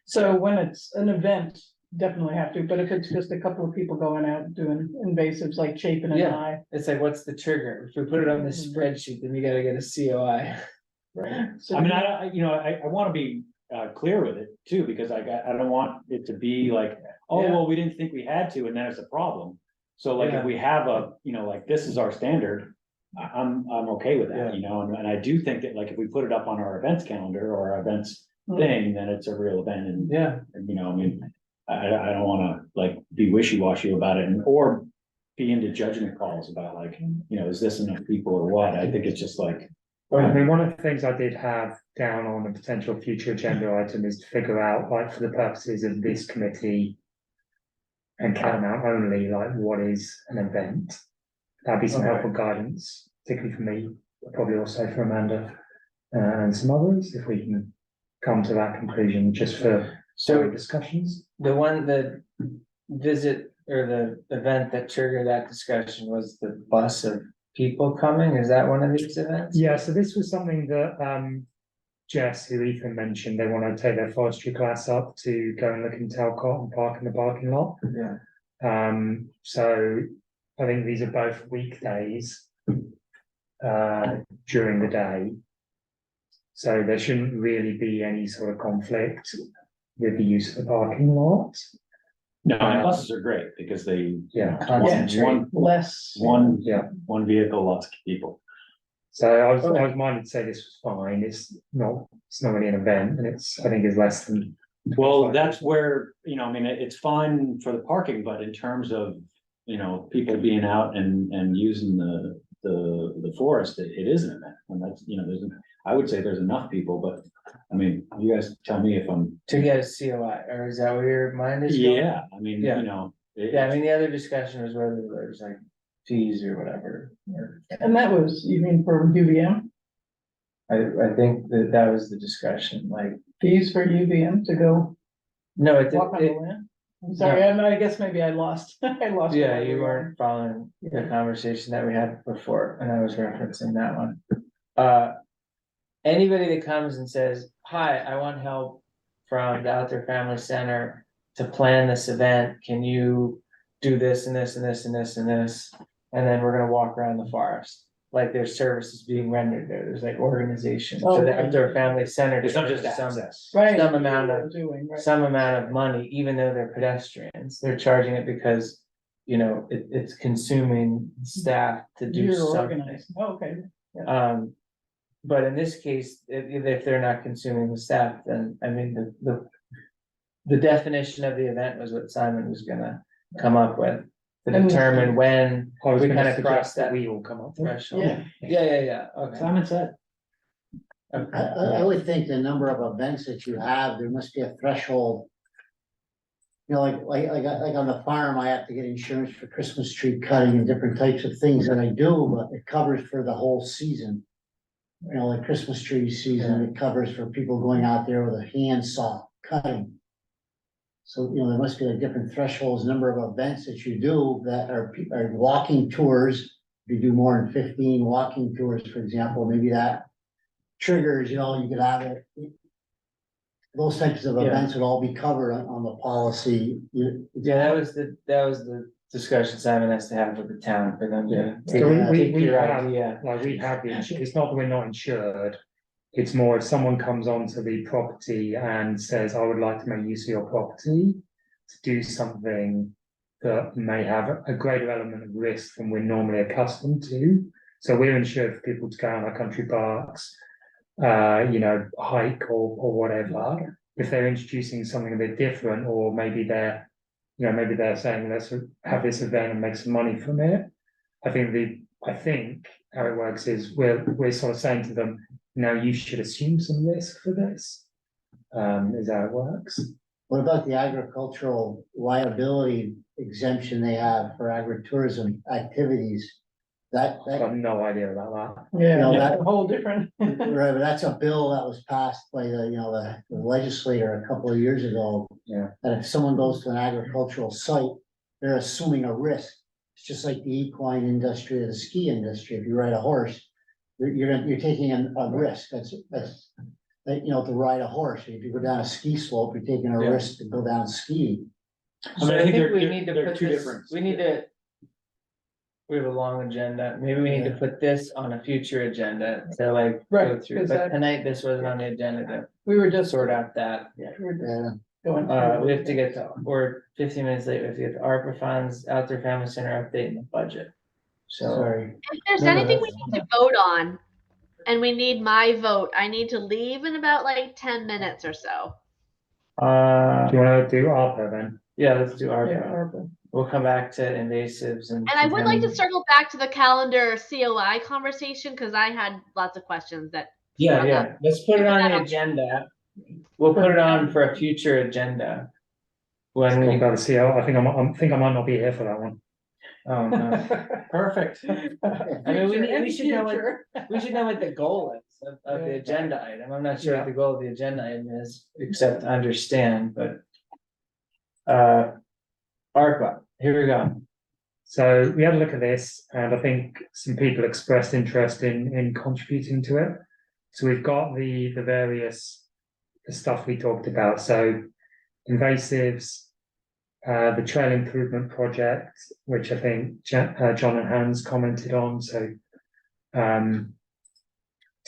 So when it's an event, definitely have to, but if it's just a couple of people going out doing invasives like Chapin and Yeah. I. It's like, what's the trigger? If we put it on this spreadsheet, then you gotta get a COI. Right. So I mean, I wanna be clear with it too, because I don't want it to be like, oh, Yeah. well, we didn't think we had to, and then it's a problem. So like, Yeah. if we have like, this is our standard, I'm okay with that, Yeah. and I do think that like, if we put it up on our events calendar or our events thing, then it's a real event and, Yeah, I mean, I don't wanna like be wishy-washy about it or be into judgment calls about like, is this enough people or what? I think it's just like, Well, I mean, one of the things I did have down on a potential future agenda item is to figure out, like, for the purposes of this committee. And Catamount only, like, what is an event? That'd be some helpful guidance, particularly for me, probably also for Amanda. And some others, if we can come to that conclusion, just for so discussions. the one that visit or the event that triggered that discussion was the bus of people coming, is that one of these events? Yeah, so this was something that, Jess, who Ethan mentioned, they want to take their forestry class up to go and look in Talcott and park in the parking lot. Yeah. So I think these are both weekdays during the day. So there shouldn't really be any sort of conflict with the use of the parking lot. no, and buses are great because they. Yeah. One, Less. Yeah. one vehicle, lots of people. So I was minded to say this was fine. It's not really an event, and I think it's less than. Well, that's where, I mean, it's fine for the parking, but in terms of, people being out and using the forest, it is an event. And that's, I would say there's enough people, but I mean, you guys tell me if I'm. To get a COI, or is that where your mind is going? Yeah, I mean, Yeah. Yeah, I mean, the other discussion was whether there's like fees or whatever. And that was, you mean for UVM, I think that was the discussion, like, fees for UVM to go no, it walk on the did, land? I'm sorry, I guess maybe I lost. yeah, where we you were. weren't following the Yeah. conversation that we had before, and I was referencing that one. Anybody that comes and says, hi, I want help from the Outdoor Family Center to plan this event, can you do this and this and this and this and this? and then we're gonna walk around the forest. Like there's services being rendered there, there's like organizations, Oh, so the right. outdoor family center. It's not just charges access. Right. Some amount of, Doing, right. some amount of money, even though they're pedestrians, they're charging it because. You know, it's consuming staff to do You're something. organized, oh, okay, But in this case, if they're not consuming the staff, then, I mean, the definition of the event was what Simon was gonna come up with. To And- determine when I was we gonna kind of cross suggest that that we all come up with. threshold. yeah. Yeah, okay. Simon said. I would think the number of events that you have, there must be a threshold. You know, like on the farm, I have to get insurance for Christmas tree cutting and different types of things that I do, but it covers for the whole season. You know, like Christmas tree season, it covers for people going out there with a handsaw cutting. So, you know, there must be like different thresholds, number of events that you do that are walking tours. If you do more than 15 walking tours, for example, maybe that triggers, you know, you could have it. Those types of Yeah. events would all be covered on the policy. Yeah, that was the discussion Simon has to have with the town for them to. So we take your have, idea. like, we have the insurance, it's not that we're not insured. It's more if someone comes onto the property and says, I would like to make use of your property to do something that may have a greater element of risk than we're normally accustomed to. So we're insured for people to go on our country parks, you know, hike or whatever. If they're introducing something a bit different, or maybe they're, you know, maybe they're saying, let's have this event and make some money from it. I think how it works is we're sort of saying to them, now you should assume some risk for this. Is how it works. What about the agricultural liability exemption they have for agritourism activities? I have no idea about that. Yeah, know, that's that- a whole different. Right, but that's a bill that was passed by the legislator a couple of years ago. Yeah. That if someone goes to an agricultural site, they're assuming a risk. It's just like the equine industry or the ski industry. If you ride a horse, you're taking a risk. That's, you know, to ride a horse. If you go down a ski slope, you're taking a Yeah. risk to go down ski. I mean, So I I think think they're- we they're- need to they're put two this, different- we need to. We have a long agenda, maybe we need to put this on a future agenda to like go Right, through, 'cause but that- tonight this wasn't on the agenda to We were just sort out that. Yeah, we were just Yeah. going. We have to get to, we're 15 minutes late, we have to get to ARPA funds, outdoor family center update and the budget. So, Sorry. If there's No, no, anything we that's need to vote on, and we need my vote, I need to leave in about like 10 minutes or so. Do you wanna do ARPA then? yeah, let's do Yeah, ARPA, ARPA. we'll come back to invasives and. And I would like to contamin- circle back to the calendar COI conversation because I had lots of questions that. Yeah, let's put it on the agenda, we'll put it on for a future agenda. When Talk we, about the CO, I think I might not be here for that one. oh no, perfect. I mean, we should know what, Future. we should know what the goal is of the Yeah. agenda item. I'm not sure what the goal of the agenda item is, except to understand, but. ARPA, here we go. So we had a look at this, and I think some people expressed interest in contributing to it. So we've got the various the stuff we talked about. So invasives, the trail improvement project, which I think John and Hans commented on. So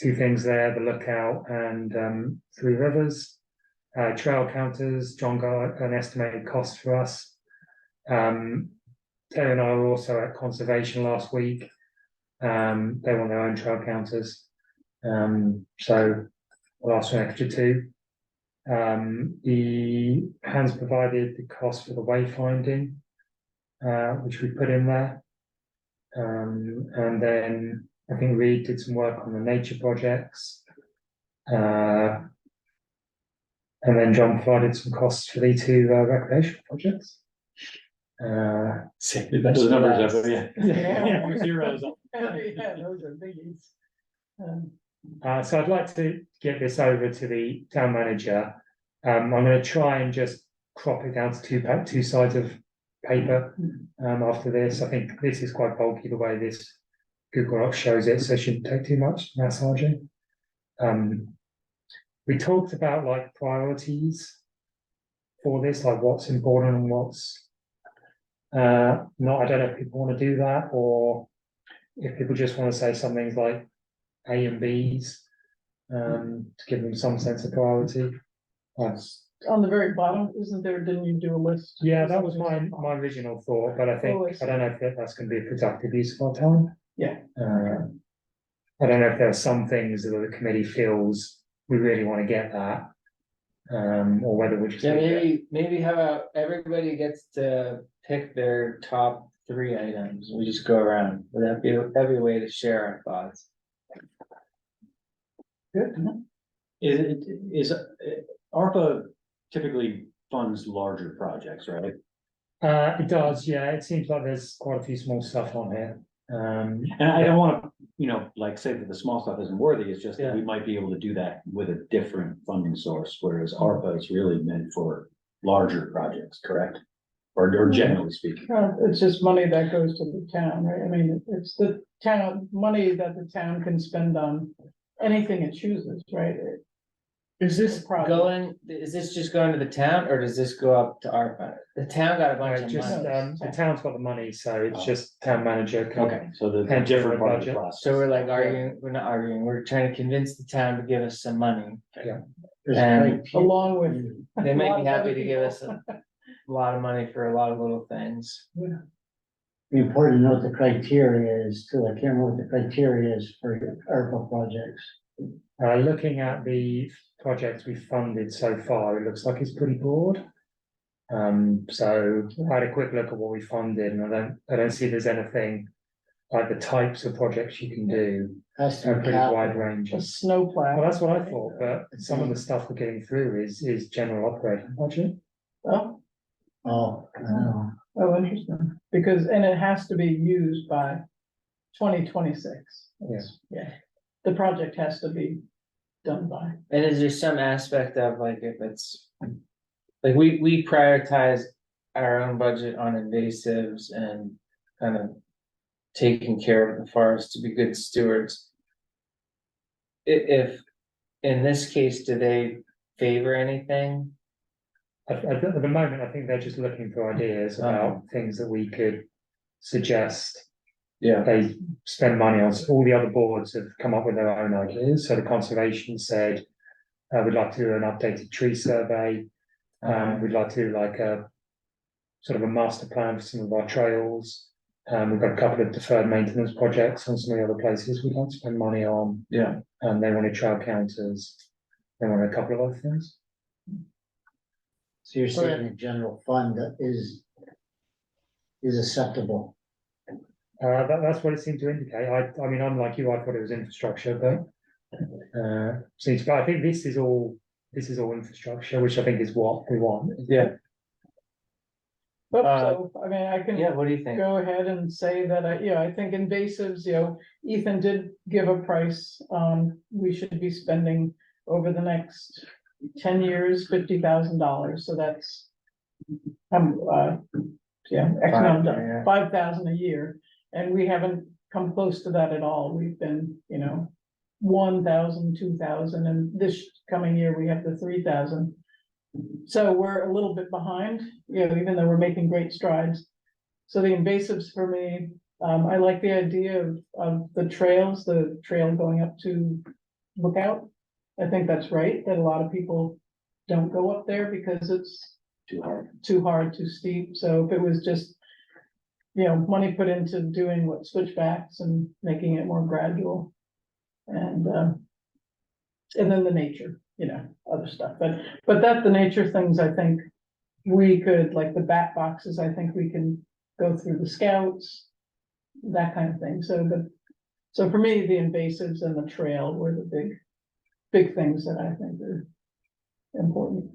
two things there: the lookout and Three Rivers. Trail counters. John got an estimated cost for us. Terry and I were also at conservation last week. They want their own trail counters. So we'll ask for an extra two. The Hans provided the cost for the wayfinding, which we put in there. And then I think Reed did some work on the nature projects. And then John provided some costs for the two recreation projects. Those numbers up, yeah. Yeah. Zeros. Yeah, those are biggies. So I'd like to get this over to the town manager. I'm going to try and just crop it down to two sides of paper after this. I think this is quite bulky the way this Google Docs shows it, so it shouldn't take too much massaging. We talked about like priorities for this, like what's important and what's No, I don't know if people want to do that, or if people just want to say some things like A and Bs, to give them some sense of priority. That's, On the very bottom, isn't there, didn't you do a list? yeah, that was my original thought, but I think, Oh, I see. I don't know if that's going to be a productive use of our time. Yeah. I don't know if there are some things that the committee feels we really want to get that. Or whether we just. Yeah, leave it. maybe how about everybody gets to pick their top 3 items, we just go around, would that be a way to share our thoughts? Is ARPA typically funds larger projects, right? It does, yeah, it seems like there's quite a few small stuff on here. And I don't wanna, like say that the small stuff isn't worthy, it's just that we Yeah. might be able to do that with a different funding source, whereas ARPA is really meant for larger projects, correct? Or generally speaking. It's just money that goes to the town, right? I mean, it's the town, money that the town can spend on anything it chooses, right? Is this Project. is this just going to the town, or does this go up to ARPA? The town got a bunch of Just, money, the town's got the money, so it's just town manager. can- Okay, so the And different different part of the budget. process. so we're like arguing, we're not arguing, we're trying to convince the town to give us some money. There's And criteria. Along with. They a might lot be of happy other to give us people. a lot of money for a lot of little things. Important to note the criteria is too, I can't remember what the criteria is for ARPA projects. Looking at the projects we've funded so far, it looks like it's pretty broad. So I had a quick look at what we funded, and I don't see there's anything like the types of projects you can do Has to are be pretty wide capital. range. A snowplow. Well, that's what I thought, but some of the stuff we're getting through is general operating budget. Oh, Oh, I know. oh, interesting, because, and it has to be used by 2026. Yes. Yeah, the project has to be done by. And is there some aspect of like if it's, like we prioritize our own budget on invasives and kind of taking care of the forest to be good stewards. If, in this case, do they favor anything? At the moment, I think they're just looking for ideas about things that we could suggest. Yeah. They spend money on, all the other boards have come up with their own ideas, so the conservation said, we'd like to do an updated tree survey. We'd like to do like a sort of a master plan for some of our trails. We've got a couple of deferred maintenance projects on some of the other places we'd like to spend money on. Yeah. They wanted trail counters, they wanted a couple of other things. So you're saying a general fund that is acceptable. That's what it seemed to indicate. I mean, I'm like you, I thought it was infrastructure, but but I think this is all infrastructure, which I think is what we want. Yeah. So, I mean, I can. Yeah, what do you think? Go ahead and say that I think invasives, Ethan did give a price, we should be spending over the next 10 years, $50,000, so that's. X amount of Yeah. 5,000 a year, and we haven't come close to that at all, we've been, 1,000, 2,000, and this coming year, we have the 3,000. So we're a little bit behind, even though we're making great strides. So the invasives for me, I like the idea of the trails, the trail going up to Lookout. I think that's right, that a lot of people don't go up there because it's Too hard. too hard, too steep. So if it was just, money put into doing what switchbacks and making it more gradual. And then the nature, other stuff, but the nature things, I think we could, like the bat boxes, I think we can go through the scouts, that kind of thing. So for me, the invasives and the trail were the big things that I think are important.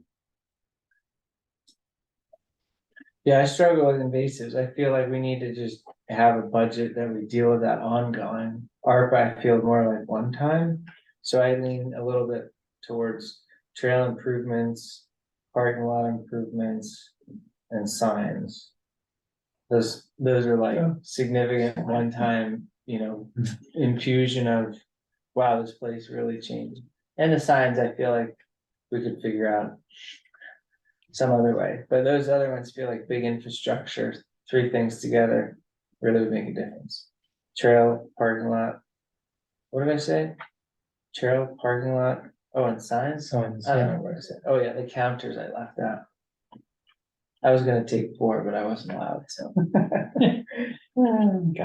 Yeah, I struggle with invasives. I feel like we need to just have a budget that we deal with that ongoing. ARPA, I feel more like one time, so I lean a little bit towards trail improvements, parking lot improvements, and signs. Those are like Yeah. significant one-time, infusion of, wow, this place really changed. And the signs, I feel like we could figure out some other way, but those other ones feel like big infrastructure three things together really would make a difference. Trail, parking lot. What did I say? Trail, parking lot, oh, and signs? Signs, I don't yeah. know what I said. Oh, yeah, the counters I left out. I was gonna take 4, but I wasn't allowed, so, Gotta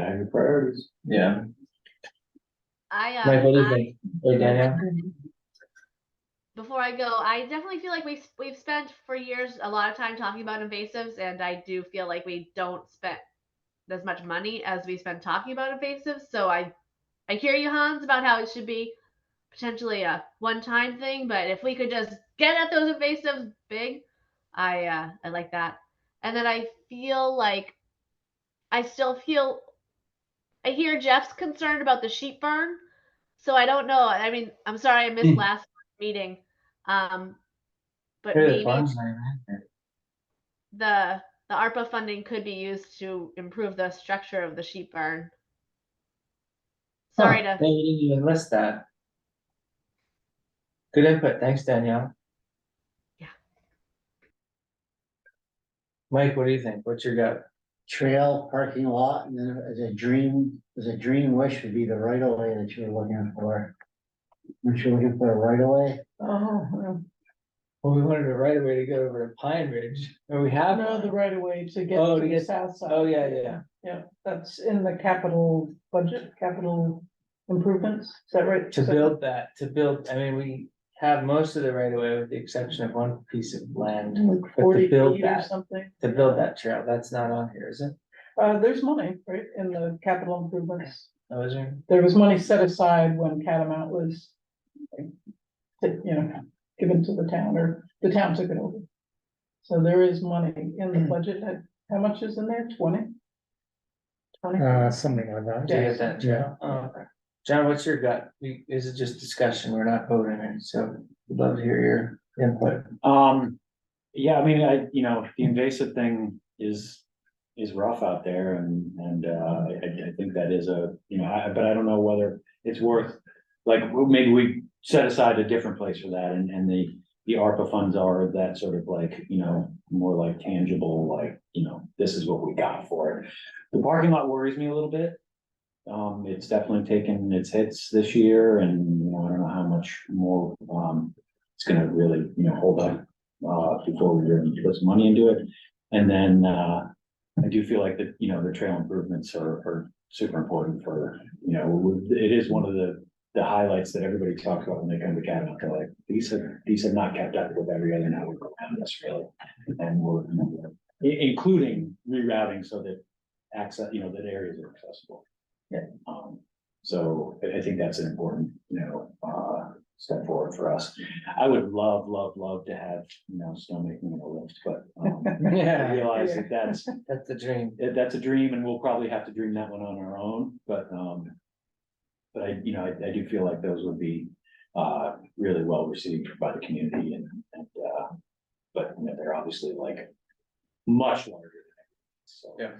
have your priorities. yeah. I, Mike, what do you I, think? Hey, Danielle? before I go, I definitely feel like we've spent for years a lot of time talking about invasives, and I do feel like we don't spend as much money as we spend talking about invasives. So I hear you, Hans, about how it should be potentially a one-time thing, but if we could just get at those invasives big, I like that. And then I feel like I still feel I hear Jeff's concerned about the sheep burn. So I don't know. I mean, I'm sorry I missed last meeting. Um, but Here, the maybe farm's not even in here. the ARPA funding could be used to improve the structure of the sheep barn. Sorry Huh, to yeah, you didn't even list that. Good input, thanks, Danielle. Yeah. Mike, what do you think? What's your gut? Trail, parking lot, and then as a dream wish would be the right of way that you're looking for. Weren't you looking for a right of way? Oh, well, Well, we wanted a right away to go over to Pine Ridge, or we have no, one. the right of way to get Oh, to to the get- south side. Oh, yeah. Yeah, that's in the capital budget, capital improvements, is that right? To build, I mean, we have most of the right of way with the exception of one piece of land. Like to 40 build feet or that- something. To build that trail, that's not on here, is it? There's money, right, in the capital improvements. Oh, is there? There was money set aside when Catamount was, given to the town, or the town took it over. So there is money in the budget. How much is in there? 20? 20? Something like that. To get that trail. Oh, okay. John, what's your gut? Is it just discussion? We're not voting it, so we'd love to hear your input. Yeah, I mean, the invasive thing is rough out there and I think that is but I don't know whether it's worth, like, maybe we set aside a different place for that and the ARPA funds are that sort of like, more like tangible, like, this is what we got for it. The parking lot worries me a little bit. It's definitely taken its hits this year and, I don't know how much more, it's gonna really, hold up, before we really put some money into it. And then, I do feel like the trail improvements are super important for, it is one of the highlights that everybody talks about when they come to Catamount. They're like, these have not kept up with every other network around us really. And we're, including rerouting so that access, that areas are accessible. Yeah. So I think that's an important, step forward for us. I would love to have, snowmaking in a lift, but, Yeah, I realize that that's the dream. that's a dream and we'll probably have to dream that one on our own, but I do feel like those would be, really well received by the community but, they're obviously like much larger. So. Yeah.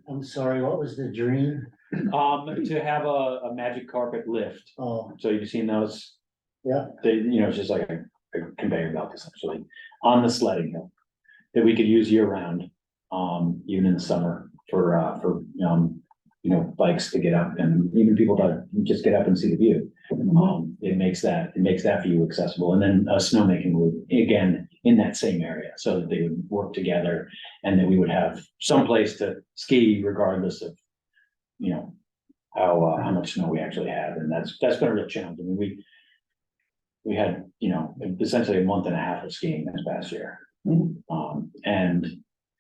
I'm sorry, what was the dream? To have a magic carpet lift, Oh, so you've seen those? yeah, They, it's just like a conveyor belt essentially on the sledding hill that we could use year round, even in the summer for bikes to get up and even people to just get up and see the view. It makes that view accessible and then snowmaking would, again, in that same area so that they would work together and that we would have some place to ski regardless of, how much snow we actually have. And that's been a real challenge. I mean, we had, essentially a month and a half of skiing this past year. And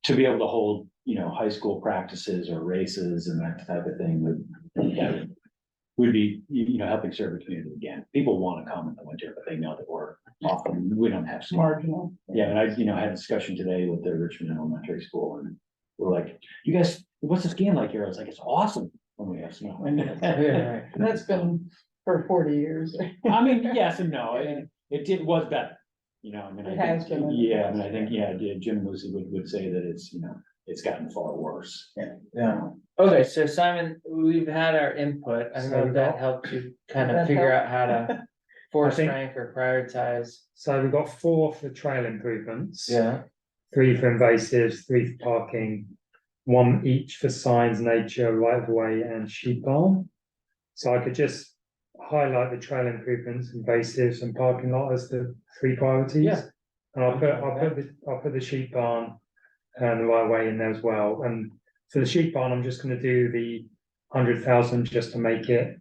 to be able to hold, high school practices or races and that type of thing would be, helping serve the community again. People want to come in the winter, but they know that we don't have ski. marginal. Yeah, and I had a discussion today with the Richmond Elementary School and we're like, you guys, what's the skiing like here? I was like, it's awesome when we have snow. Yeah. That's been for 40 years. I mean, yes and no, was better, I mean, It has been. yeah, I mean, I think, Jim Lucy would say that it's, it's gotten far worse. Yeah. Okay, so Simon, we've had our input. I don't know if that helped you kind of That figure out how to force I think- rank or prioritize. So we've got 4 for trail improvements. Yeah. 3 for invasives, 3 for parking, one each for signs, nature, right of way and sheep barn. So I could just highlight the trail improvements, invasives and parking lot as the 3 priorities. Yeah. And I'll put the sheep barn and the right of way in there as well. And for the sheep barn, I'm just gonna do the 100,000 just to make it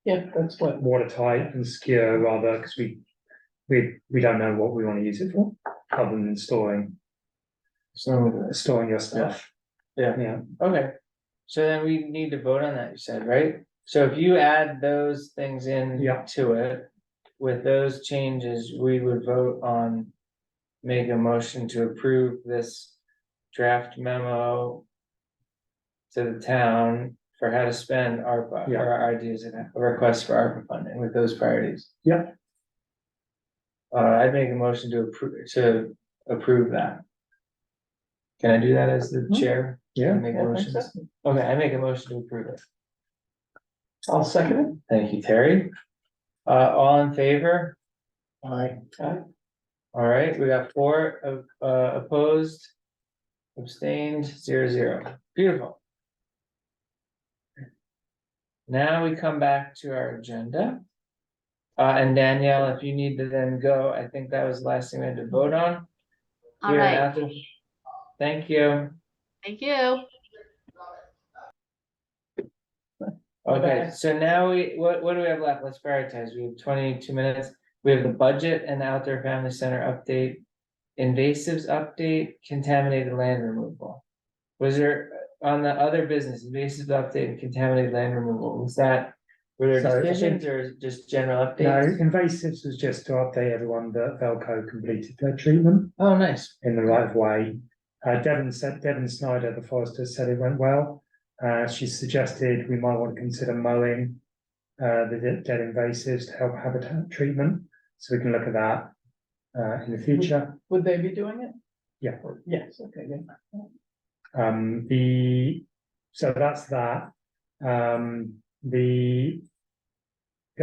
Yeah, that's what, watertight and secure rather, because we don't know what we want to use it for, other than storing your stuff. Yeah. Yeah, Okay, so then we need to vote on that, you said, right? So if you add those things in Yeah. to it, with those changes, we would vote on. Make a motion to approve this draft memo. To the town for how to spend ARPA, Yeah. or our ideas and a request for ARPA funding with those priorities. Yeah. I'd make a motion to approve that. Can I do that as the chair? yeah, Make I think motions? so. Okay, I make a motion to approve it. I'll second it. Thank you, Terry. All in favor? Aye. All right, we got 4 opposed. Abstained, 0. Beautiful. Now we come back to our agenda. And Danielle, if you need to then go, I think that was the last thing we had to vote on. All Here right, after- Thank you. thank you. Okay, so now what do we have left? Let's prioritize. We have 22 minutes. We have the budget and outdoor family center update. Invasives update, contaminated land removal. Was there, on the other business, invasive update and contaminated land removal, were So, there I decisions or just general no, updates? invasives was just to update everyone that Velco completed their treatment Oh, nice. in the right way. Devon Snyder, the forester, said it went well. She suggested we might want to consider mowing the dead invasives to help habitat treatment, so we can look at that in the future. Would they be doing it? Yeah. Yes, okay, yeah. So that's that. The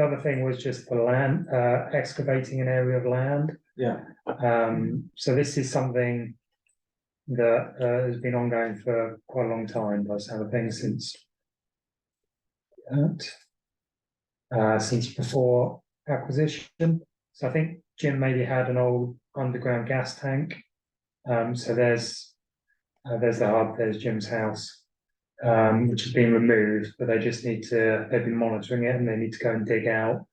other thing was just the land, excavating an area of land. Yeah. So this is something that has been ongoing for quite a long time, by the sound of things, since before acquisition. So I think Jim maybe had an old underground gas tank. So there's the hub, there's Jim's house, which has been removed, but they've been monitoring it and they need to go and dig out.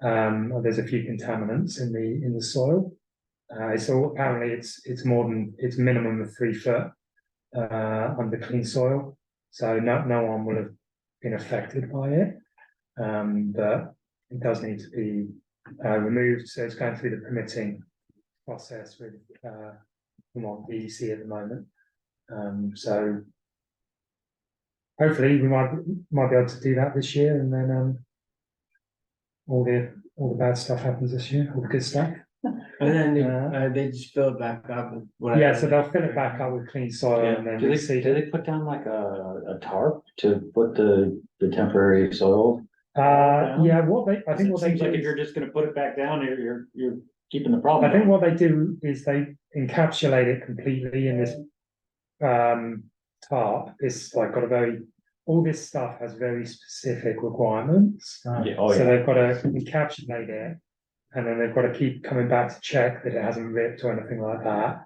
There's a few contaminants in the soil. So apparently it's minimum of 3 foot under clean soil. So no one will have been affected by it. But it does need to be removed. So it's going through the permitting process with DEC at the moment. So hopefully we might be able to do that this year, and then all the bad stuff happens this year, all the good stuff. And then they just fill it back up with whatever. Yeah, so they'll fill it back up with clean soil and then do they put down like a tarp to put the temporary soil? down? Yeah, I It think what they seems do like if is, you're just gonna put it back down, you're keeping the problem. I think going. what they do is they encapsulate it completely in this tarp. It's like all this stuff has very specific requirements. Yeah, oh So yeah. they've got to encapsulate it, and then they've got to keep coming back to check that it hasn't ripped or anything like that.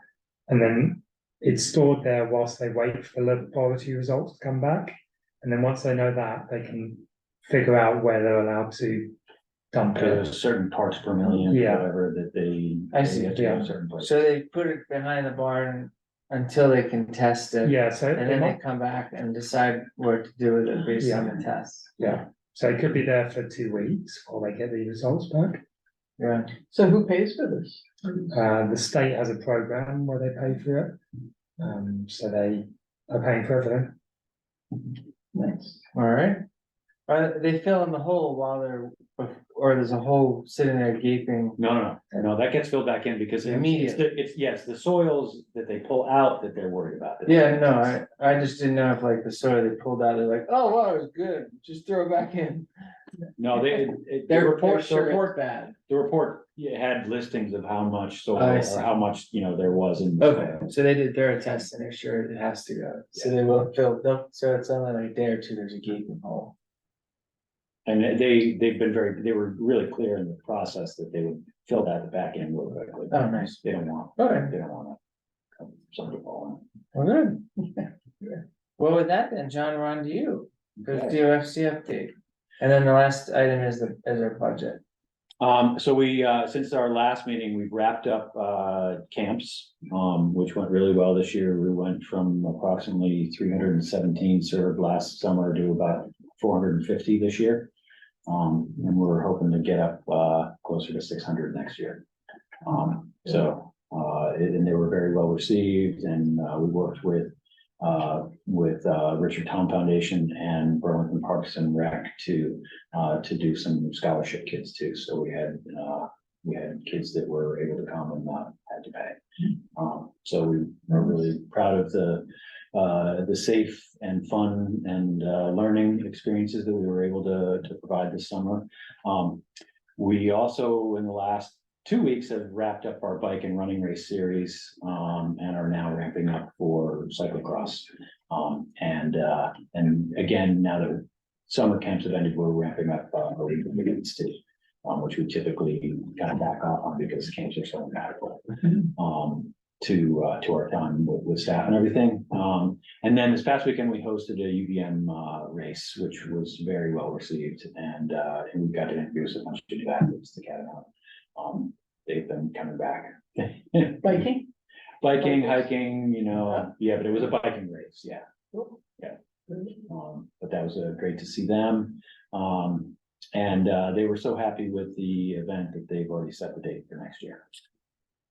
And then it's stored there whilst they wait for the laboratory results to come back. And then once they know that, they can figure out where they're allowed to dump There's it. certain parts per million, Yeah. whatever, that they. I see, have to go yeah. a certain place. So they put it behind the barn until they can test it. Yeah, so And it then they might, come back and decide what to do with it based on the tests. yeah, so it could be there for 2 weeks while they get the results back. Yeah. So who pays for this? The state has a program where they pay for it. So they are paying for everything. Nice. All right. They fill in the hole or there's a hole sitting there gaping. No, that gets filled back in because Immediately. it's the soils that they pull out that they're worried about. Yeah, no, I just didn't know if like the soil they pulled out, they're like, oh, wow, it was good, just throw it back in. No, Their report, report bad. the report had listings of how much soil I or see. how much, there was in. the Okay, soil. so they did their test and they're sure it has to go, so Yeah. they will fill, so it's only like a day or two, there's a gaping hole. And they've been they were really clear in the process that they would fill that at the back end real quickly. Oh, nice. They don't want, Okay, they don't want somebody to fall well, good. Well, with that then, John, we're on to you, in. go to UFC update, and then the last item is our budget. So we, since our last meeting, we've wrapped up, camps, which went really well this year. We went from approximately 317 served last summer to about 450 this year. And we're hoping to get up, closer to 600 next year. And they were very well received, and, we worked with Richard Town Foundation and Burlington Parks and Rec to do some scholarship kids too. So we had kids that were able to come and not had to pay. So we are really proud of the safe and fun and learning experiences that we were able to provide this summer. We also, in the last 2 weeks, have wrapped up our bike and running race series, and are now ramping up for cyclocross. And again, now that summer camps have ended, we're ramping up our events too, which we typically kind of back off on because camps are so impactful to our time with staff and everything. And then this past weekend, we hosted a UVM race, which was very well received, and we got to introduce a bunch of new athletes to Catamount. They've been coming back. Biking? Biking, hiking, yeah, but it was a biking race, yeah. Yeah. But that was great to see them. And they were so happy with the event that they've already set the date for next year.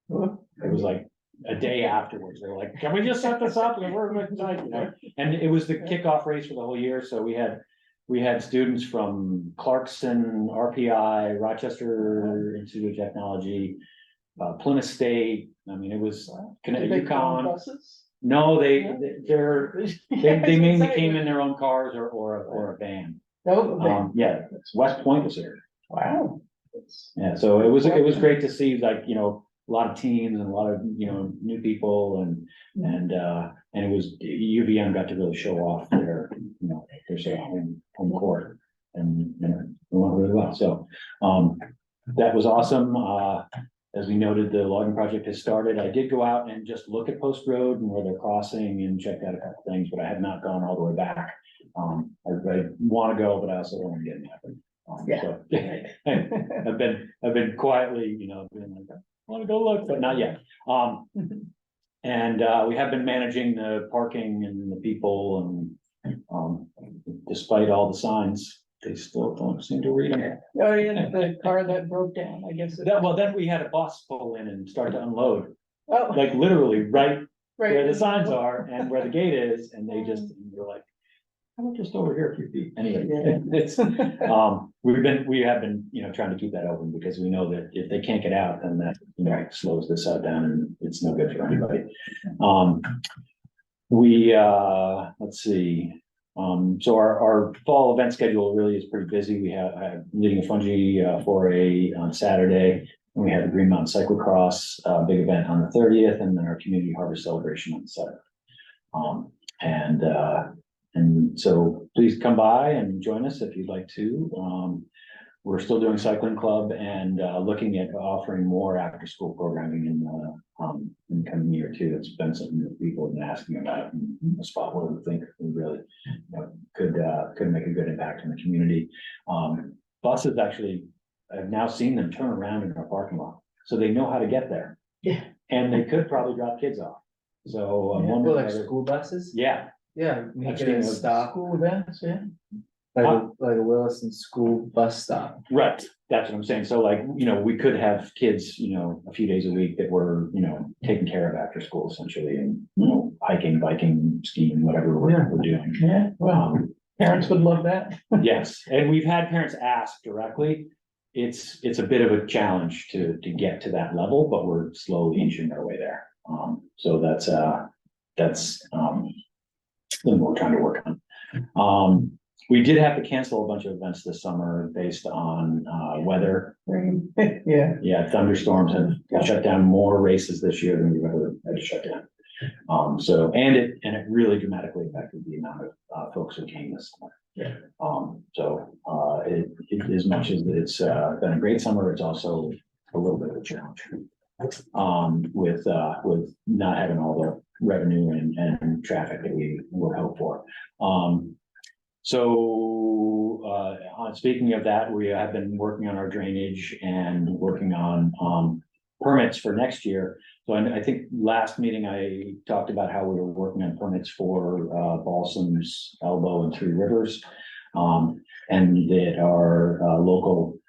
It was like a day afterwards, they were like, can we just set this up? And we're excited, And it was the kickoff race for the whole year, so we had students from Clarkson, RPI, Rochester Institute of Technology, Plymouth State. I mean, it was Did they come on UConn. buses? No, they mainly Say, came in their own cars or a van. Oh, Yeah, West Point was there. wow. Yeah, so it was great to see, like, a lot of teams and a lot of, new people and it was, UVM got to really show off their sort of home court, and it went really well. So, that was awesome. As we noted, the logging project has started. I did go out and just look at Post Road and where they're crossing and checked out a couple things, but I have not gone all the way back. I want to go, but I also don't want to get in there. I've been quietly, being like, I want to go look, but not yet. And we have been managing the parking and the people, and despite all the signs, they still don't seem to read them. Oh, yeah, the car that broke down, I guess. Well, then we had a bus pull in and start to unload, Oh, like literally right where right. the signs are and where the gate is, and they just, were like, I'm just over here a few feet. Anyway, it's, we have been, trying to keep that open because we know that if they can't get out, then that, slows this out down and it's no good for anybody. Let's see. So our fall event schedule really is pretty busy. We have leading a fungi foray on Saturday, and we have the Green Mountain Cyclocross big event on the 30th, and then our community harvest celebration on the 7th. And so please come by and join us if you'd like to. We're still doing cycling club and looking at offering more after school programming in the coming year too. It's been something that people have been asking about, in a spot where we think we really could make a good impact in the community. Buses actually, I've now seen them turn around in our parking lot, so they know how to get there. Yeah. And they could probably drop kids off. So I'm Well, wondering like whether- school buses? Yeah, Yeah, make I've it seen a those. stop, School events, yeah. like a Williston school bus stop. right. That's what I'm saying. So like, we could have kids, a few days a week that were, taken care of after school essentially, and, hiking, biking, skiing, whatever we're doing. Yeah, well, parents would love that. Yes, and we've had parents ask directly. It's a bit of a challenge to get to that level, but we're slowly inching our way there. So that's something we're trying to work on. We did have to cancel a bunch of events this summer based on, weather. Rain. Yeah, Yeah, thunderstorms have shut down more races this year than we've ever had to shut down. So, and it really dramatically affected the amount of, folks who came this summer. Yeah. As much as it's, been a great summer, it's also a little bit of a challenge. With not having all the revenue and traffic that we would hope for. Speaking of that, we have been working on our drainage and working on, permits for next year. So I think last meeting I talked about how we were working on permits for, Balsam's Elbow and Three Rivers. And that our, local,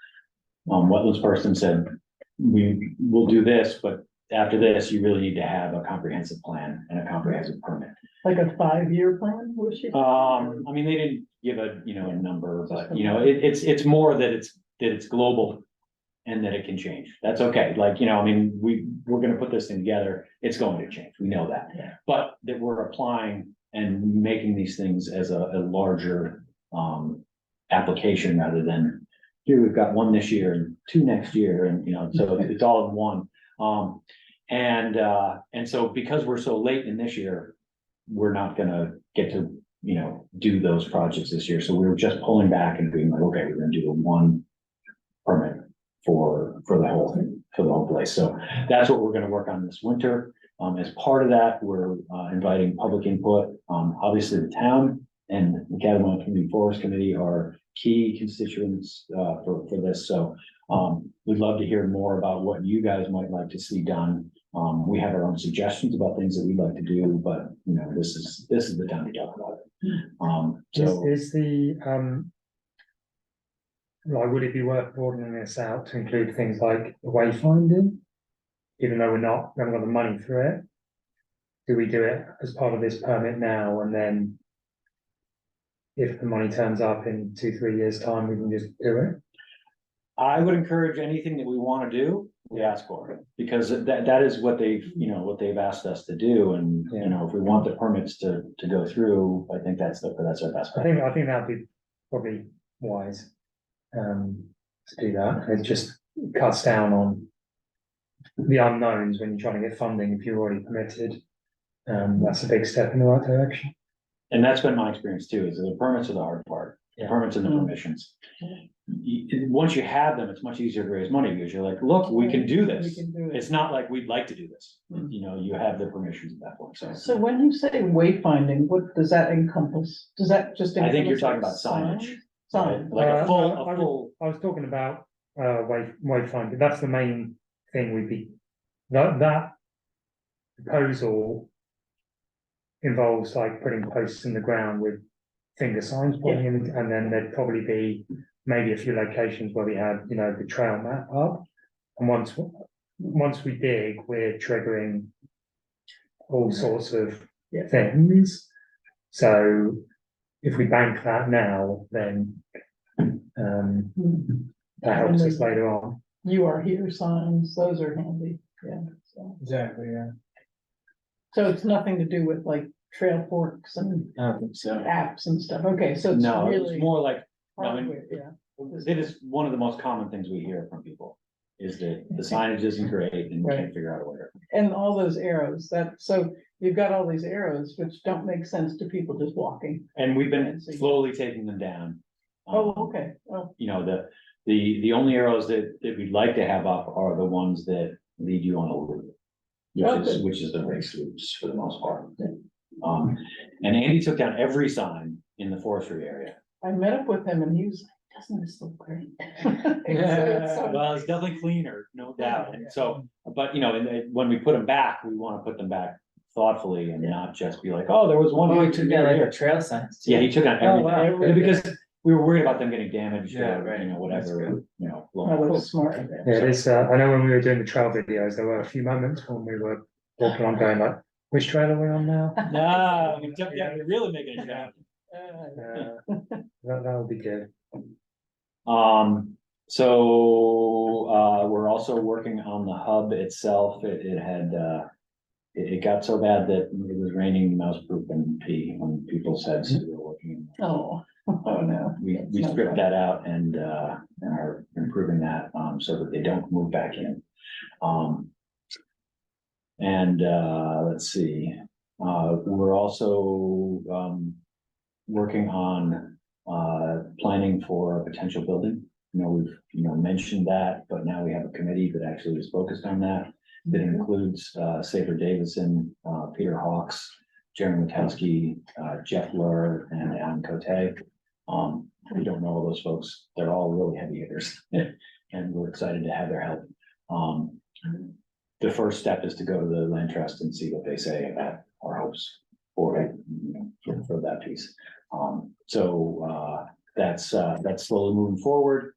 wetlands person said, we will do this, but after this, you really need to have a comprehensive plan and a comprehensive permit. like a 5-year plan, was she? I mean, they didn't give a, a number, but it's more that it's global. And that it can change. That's okay. Like, I mean, we're gonna put this thing together. It's going to change. We know that. Yeah. But that we're applying and making these things as a larger application rather than here, we've got one this year and 2 next year, and so it's all in one. And so because we're so late in this year, we're not gonna get to, do those projects this year. So we were just pulling back and being like, okay, we're gonna do the one permit for the whole place. So that's what we're gonna work on this winter. As part of that, we're inviting public input. Obviously, the town and the Catamount Community Forest Committee are key constituents for this. So we'd love to hear more about what you guys might like to see done. We have our own suggestions about things that we'd like to do, but this is the time to talk about it. So Is the, like, would it be worth broadening this out to include things like wayfinding? Even though we haven't got the money for it, do we do it as part of this permit now, and then if the money turns up in 2-3 years' time, we can just do it? I would encourage anything that we want to do, we ask for it, because that is what they've asked us to do, and if we want the permits to go through, I think that's our best bet. I think that'd be probably wise to do that. It just cuts down on the unknowns when you're trying to get funding if you're already permitted. That's a big step in the right direction. And that's been my experience too, is that the permits are the hard part, the Yeah. permits and the permissions. Once you have them, it's much easier to raise money, because you're like, look, we can do We this. can do it. It's not like we'd like to do this, you have the permissions at that point, so. So when you say wayfinding, what does that encompass? Does that just? I think you're talking encompass about signage. signs? Sign. Like a full, I was talking about wayfinding. That's the main thing we'd be, that proposal involves like putting posts in the ground with finger signs pointing in, and then there'd probably be maybe a few locations where we had, the trail map up. And once we dig, we're triggering all sorts of things. So if we bank that now, then that helps us later on. You are here signs, those are handy, so. Exactly, yeah. So it's nothing to do with like trail forks and I don't think so. apps and stuff, okay, so it's no, really. it's more like, I mean, hardware, yeah. it is one of the most common things we hear from people, is that the signage isn't great and you can't figure out a way to. And all those arrows, so you've got all these arrows which don't make sense to people just walking. And we've been slowly taking them down. Oh, okay, oh, The only arrows that we'd like to have up are the ones that lead you on a loop. Which is the race loops for the most part. And Andy took down every sign in the forestry area. I met up with him and he was like, doesn't this look great? Well, it's definitely cleaner, no doubt. And so, but when we put them back, we want to put them back thoughtfully and not just be like, oh, there was one. Oh, we took down like the trail signs too. Yeah, he took down everything. wow. Because we were worried about them getting damaged Yeah, or, right. whatever, That was smart. Yeah, this, I know when we were doing the trail videos, there were a few moments when we were walking on going like, which trail are we on now? No, we're really making it happen. That would be good. So we're also working on the hub itself. It got so bad that it was raining mouse poop and pee on people's heads. So we were working. Oh, Oh, no. We That's not stripped fun. that out and are improving that, so that they don't move back in. And let's see, we're also working on planning for a potential building. We've, mentioned that, but now we have a committee that actually is focused on that. That includes Saber Davison, Peter Hawks, Jeremy Matowski, Jeff Lur, and Alan Cote. We don't know all those folks. They're all really heavy hitters, and we're excited to have their help. The first step is to go to the land trust and see what they say about our hopes for it, for that piece. So that's slowly moving forward.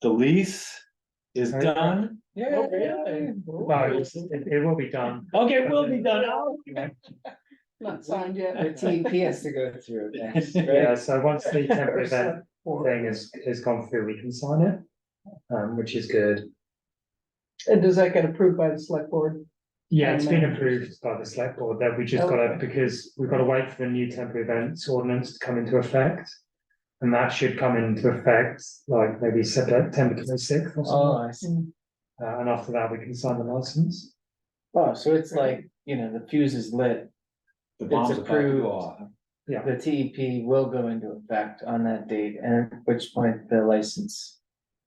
The lease is Okay. done. Oh, really? Well, it will be done. Okay, it will be done. Not signed yet. The TEP has to go through it next, right? Yeah, so once the temporary event Or- thing has gone through, we can sign it, which is good. And does that get approved by the select board? Yeah, it's been And, approved by the select board, that we just gotta, Okay. because we've gotta wait for the new temporary events ordinance to come into effect. And that should come into effect like maybe September 26th or Oh, something, I see. and after that we can sign the license. Oh, so it's like, the fuse is lit. The bomb's It's about to approved. go off. The TEP will go into effect on that date, and at which point the license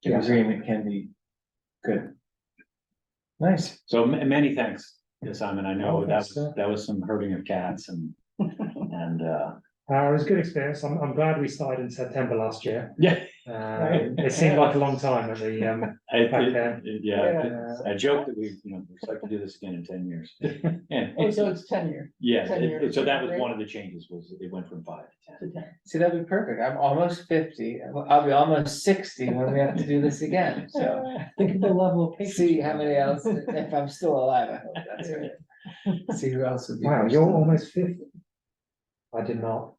Yeah. agreement can be good. Nice. So many thanks to Simon. I know Oh, thanks, sir. that was some herding of cats and It was a good experience, I'm glad we started in September last year. yeah. It seemed like a long time at the, Back then. Yeah, I joke that we'd like to do this again in 10 years. Oh, so it's tenure. Yeah, 10 years, so that was right? one of the changes, was it went from 5 to 10. See, that'd be perfect. I'm almost 50. I'll be almost 60 when we have to do this again, so. Think of the level of patience. See how many else, if I'm still alive, I hope that's right. See who else would be. wow, first you're on. almost 50. I did not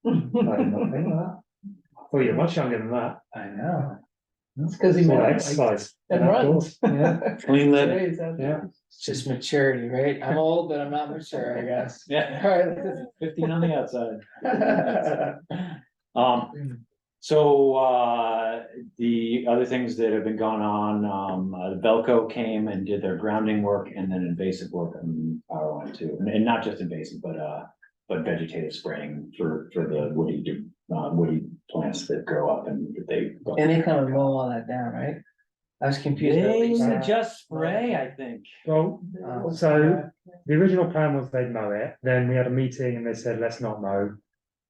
think that. Oh, you're much younger than that. I know. It's because he It's all went exercise. and outdoors. runs. Yeah, Clean living. Raise that. yeah. It's just maturity, right? I'm old, but I'm not mature, I guess. Yeah. Alright. 15 on the outside. So the other things that have been going on, Velco came and did their grounding work and then invasive work on power line too. And not just invasive, but vegetative spraying for the woody plants that grow up and that they. And they come and mow all that down, right? I was confused. about what you said. just spray, I think. Well, Oh. so the original plan was they'd mow it, then we had a meeting and they said, let's not mow.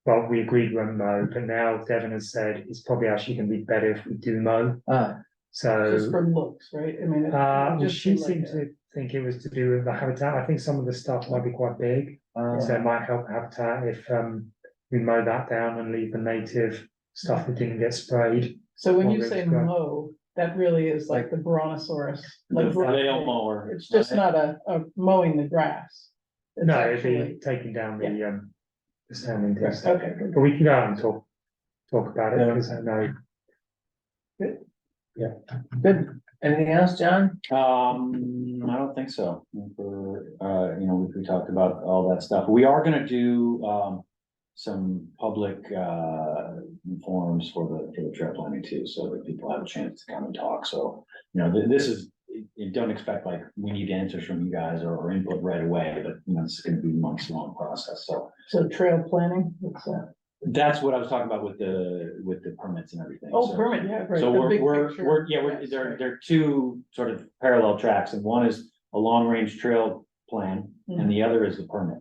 Well, we agreed we won't mow, but now Devon has said it's probably actually gonna be better if we do mow, Ah, so. Just for looks, right? I mean. Well, just she like seemed a- to think it was to do with the habitat. I think some of the stuff might be quite big, so it might help habitat if we mow that down and leave the native stuff that didn't get sprayed. So when Or you ridge say grab. mow, that really is like the brontosaurus. The like flail mower. It's just not a mowing the grass. It's No, it'd actually- be taking down the standing deer stuff. Okay, good. But we can go out and talk about it, Yeah. because I know. good. Anything else, John? I don't think so. We talked about all that stuff. We are gonna do, some public, forums for the trail planning too, so that people have a chance to come and talk. So, this is, you don't expect like, we need answers from you guys or input right away, but this is gonna be a months-long process, so. So trail planning, what's that? That's what I was talking about with the permits and everything. Oh, So- permit, yeah, right. So the big we're, picture. yeah, Yes, there right. are two sort of parallel tracks, and one is a long-range trail plan, and the other is the permit.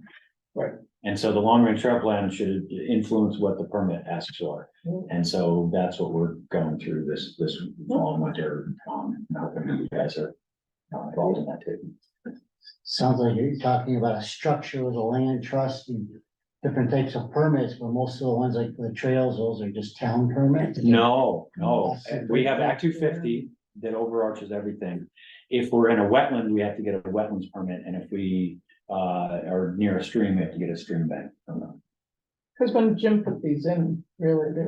Right. And so the long-range trail plan should influence what the permit asks for, and so that's what we're going through this fall and winter. Hoping you guys are involved in that too. Sounds like you're talking about a structure with a land trust and different types of permits, but most of the ones like the trails, those are just town permits. No, we have Act 250 that overarches everything. If we're in a wetland, we have to get a wetlands permit, and if we are near a stream, we have to get a stream bank permit. Cause when Jim put these in, really, there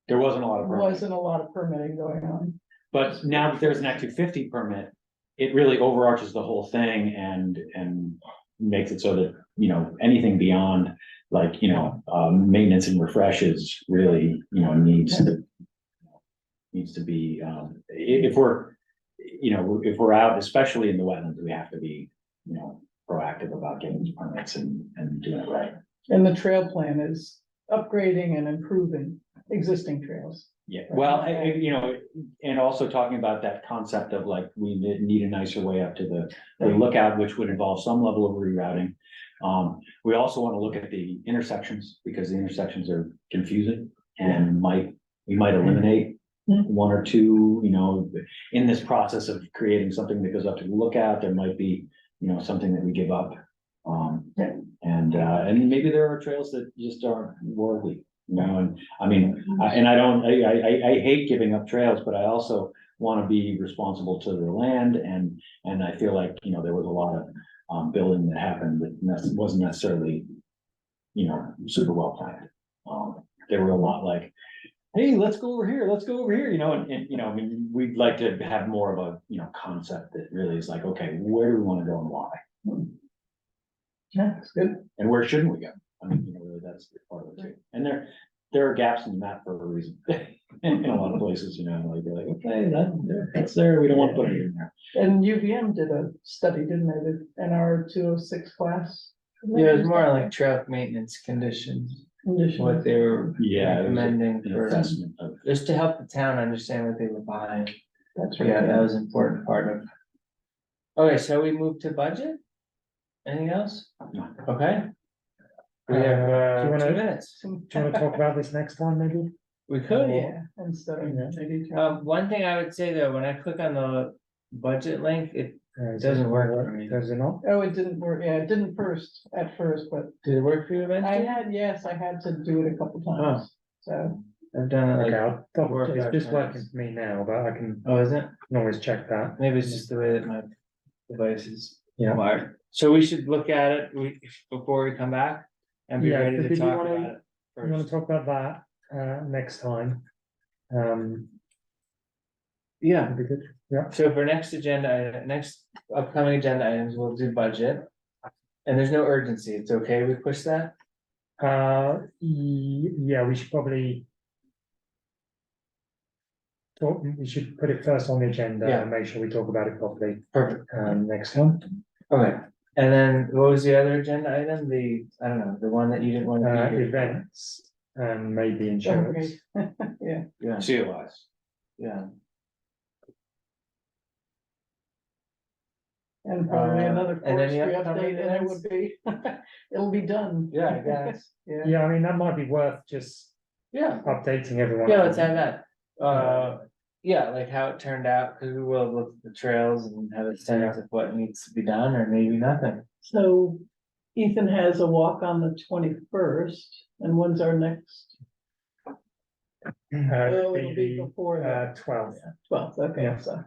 There wasn't a lot of permitting. wasn't a lot of permitting going on. But now that there's an Act 250 permit, it really overarches the whole thing and makes it so that, you know, anything beyond like, you know, maintenance and refreshes really, you know, needs to be, if we're, you know, if we're out, especially in the wetlands, we have to be, you know, proactive about getting these permits and doing it right. And the trail plan is upgrading and improving existing trails. Yeah, well, you know, and also talking about that concept of like, we need a nicer way up to the lookout, which would involve some level of rerouting. We also want to look at the intersections, because the intersections are confusing and we might eliminate one or two, you know, in this process of creating something that goes up to the lookout, there might be, you know, something that we give up. And maybe there are trails that just aren't worthy, you know, and I mean, I hate giving up trails, but I also want to be responsible to the land, and I feel like, you know, there was a lot of building that happened that wasn't necessarily, you know, super well planned. There were a lot like, hey, let's go over here, you know, and you know, I mean, we'd like to have more of a, you know, concept that really is like, okay, where do we want to go and why? Yeah, that's good. And where shouldn't we go? I mean, you know, really, that's part of it too. And there are gaps in the map for a reason. In a lot of places, you know, like, they're like, okay, that's there, we don't want to put it in there. And UVM did a study, didn't they, the NR 206 class? Yeah, it was more like trail maintenance conditions, what they were Yeah, it was recommending an for, assessment of, just to help the town understand what they were buying. That's right. Yeah, that was an important part of. Okay, so we moved to budget? Anything else? No. Okay. We have, Do you wanna- 2 minutes. Do you wanna talk about this next time, maybe? We could, Yeah, instead of maybe. one thing I would say though, when I click on the budget link, it doesn't work for me. Does it not? Oh, it didn't work, yeah, it didn't at first, but Did it work for you eventually? I had to do it a couple times, so. I've done it Okay, like, I'll double, 4 or it's 5 just working times. for me now, but I can Oh, is it? always check that. Maybe it's just the way that my device is Yeah. wired. So we should look at it, before we come back and be Yeah, ready but to did you talk wanna- about it You wanna first. talk about that, next time? Yeah, That'd be good. Yeah. so for next upcoming agenda items, we'll do budget. And there's no urgency, it's okay, we push that? Yeah, we should probably. We should put it first on the agenda Yeah. and make sure we talk about it properly, Perfect. next time. Okay, and then what was the other agenda item? I don't know, the one that you didn't want to be here for? Events and maybe insurance. Yeah, Yeah, COIs. yeah. and probably another and then the forestry upcoming update, and it events? would be, it'll be done. Yeah, I guess. Yeah, Yeah, I mean, that might be worth just Yeah, updating everyone. yeah, on. let's have that. Yeah, like how it turned out, because we will look at the trails and have a sense of what needs to be done, or maybe nothing. so Ethan has a walk on the 21st, and when's our next? Oh, it'll be Be before that, 12th. 12th, okay, Yeah. so.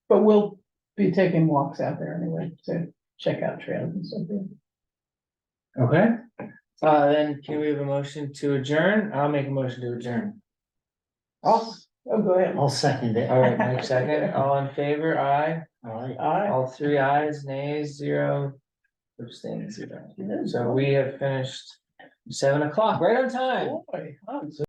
But we'll be taking walks out there anyway, to check out trails and stuff. Okay. Then can we have a motion to adjourn? I'll make a motion to adjourn. Oh, go ahead. I'll second it. All right, Mike second, all in favor, aye, All right. all 3 ayes, nays, 0. Abstains, 0. So we have finished 7 o'clock, right on time. Boy, I'm so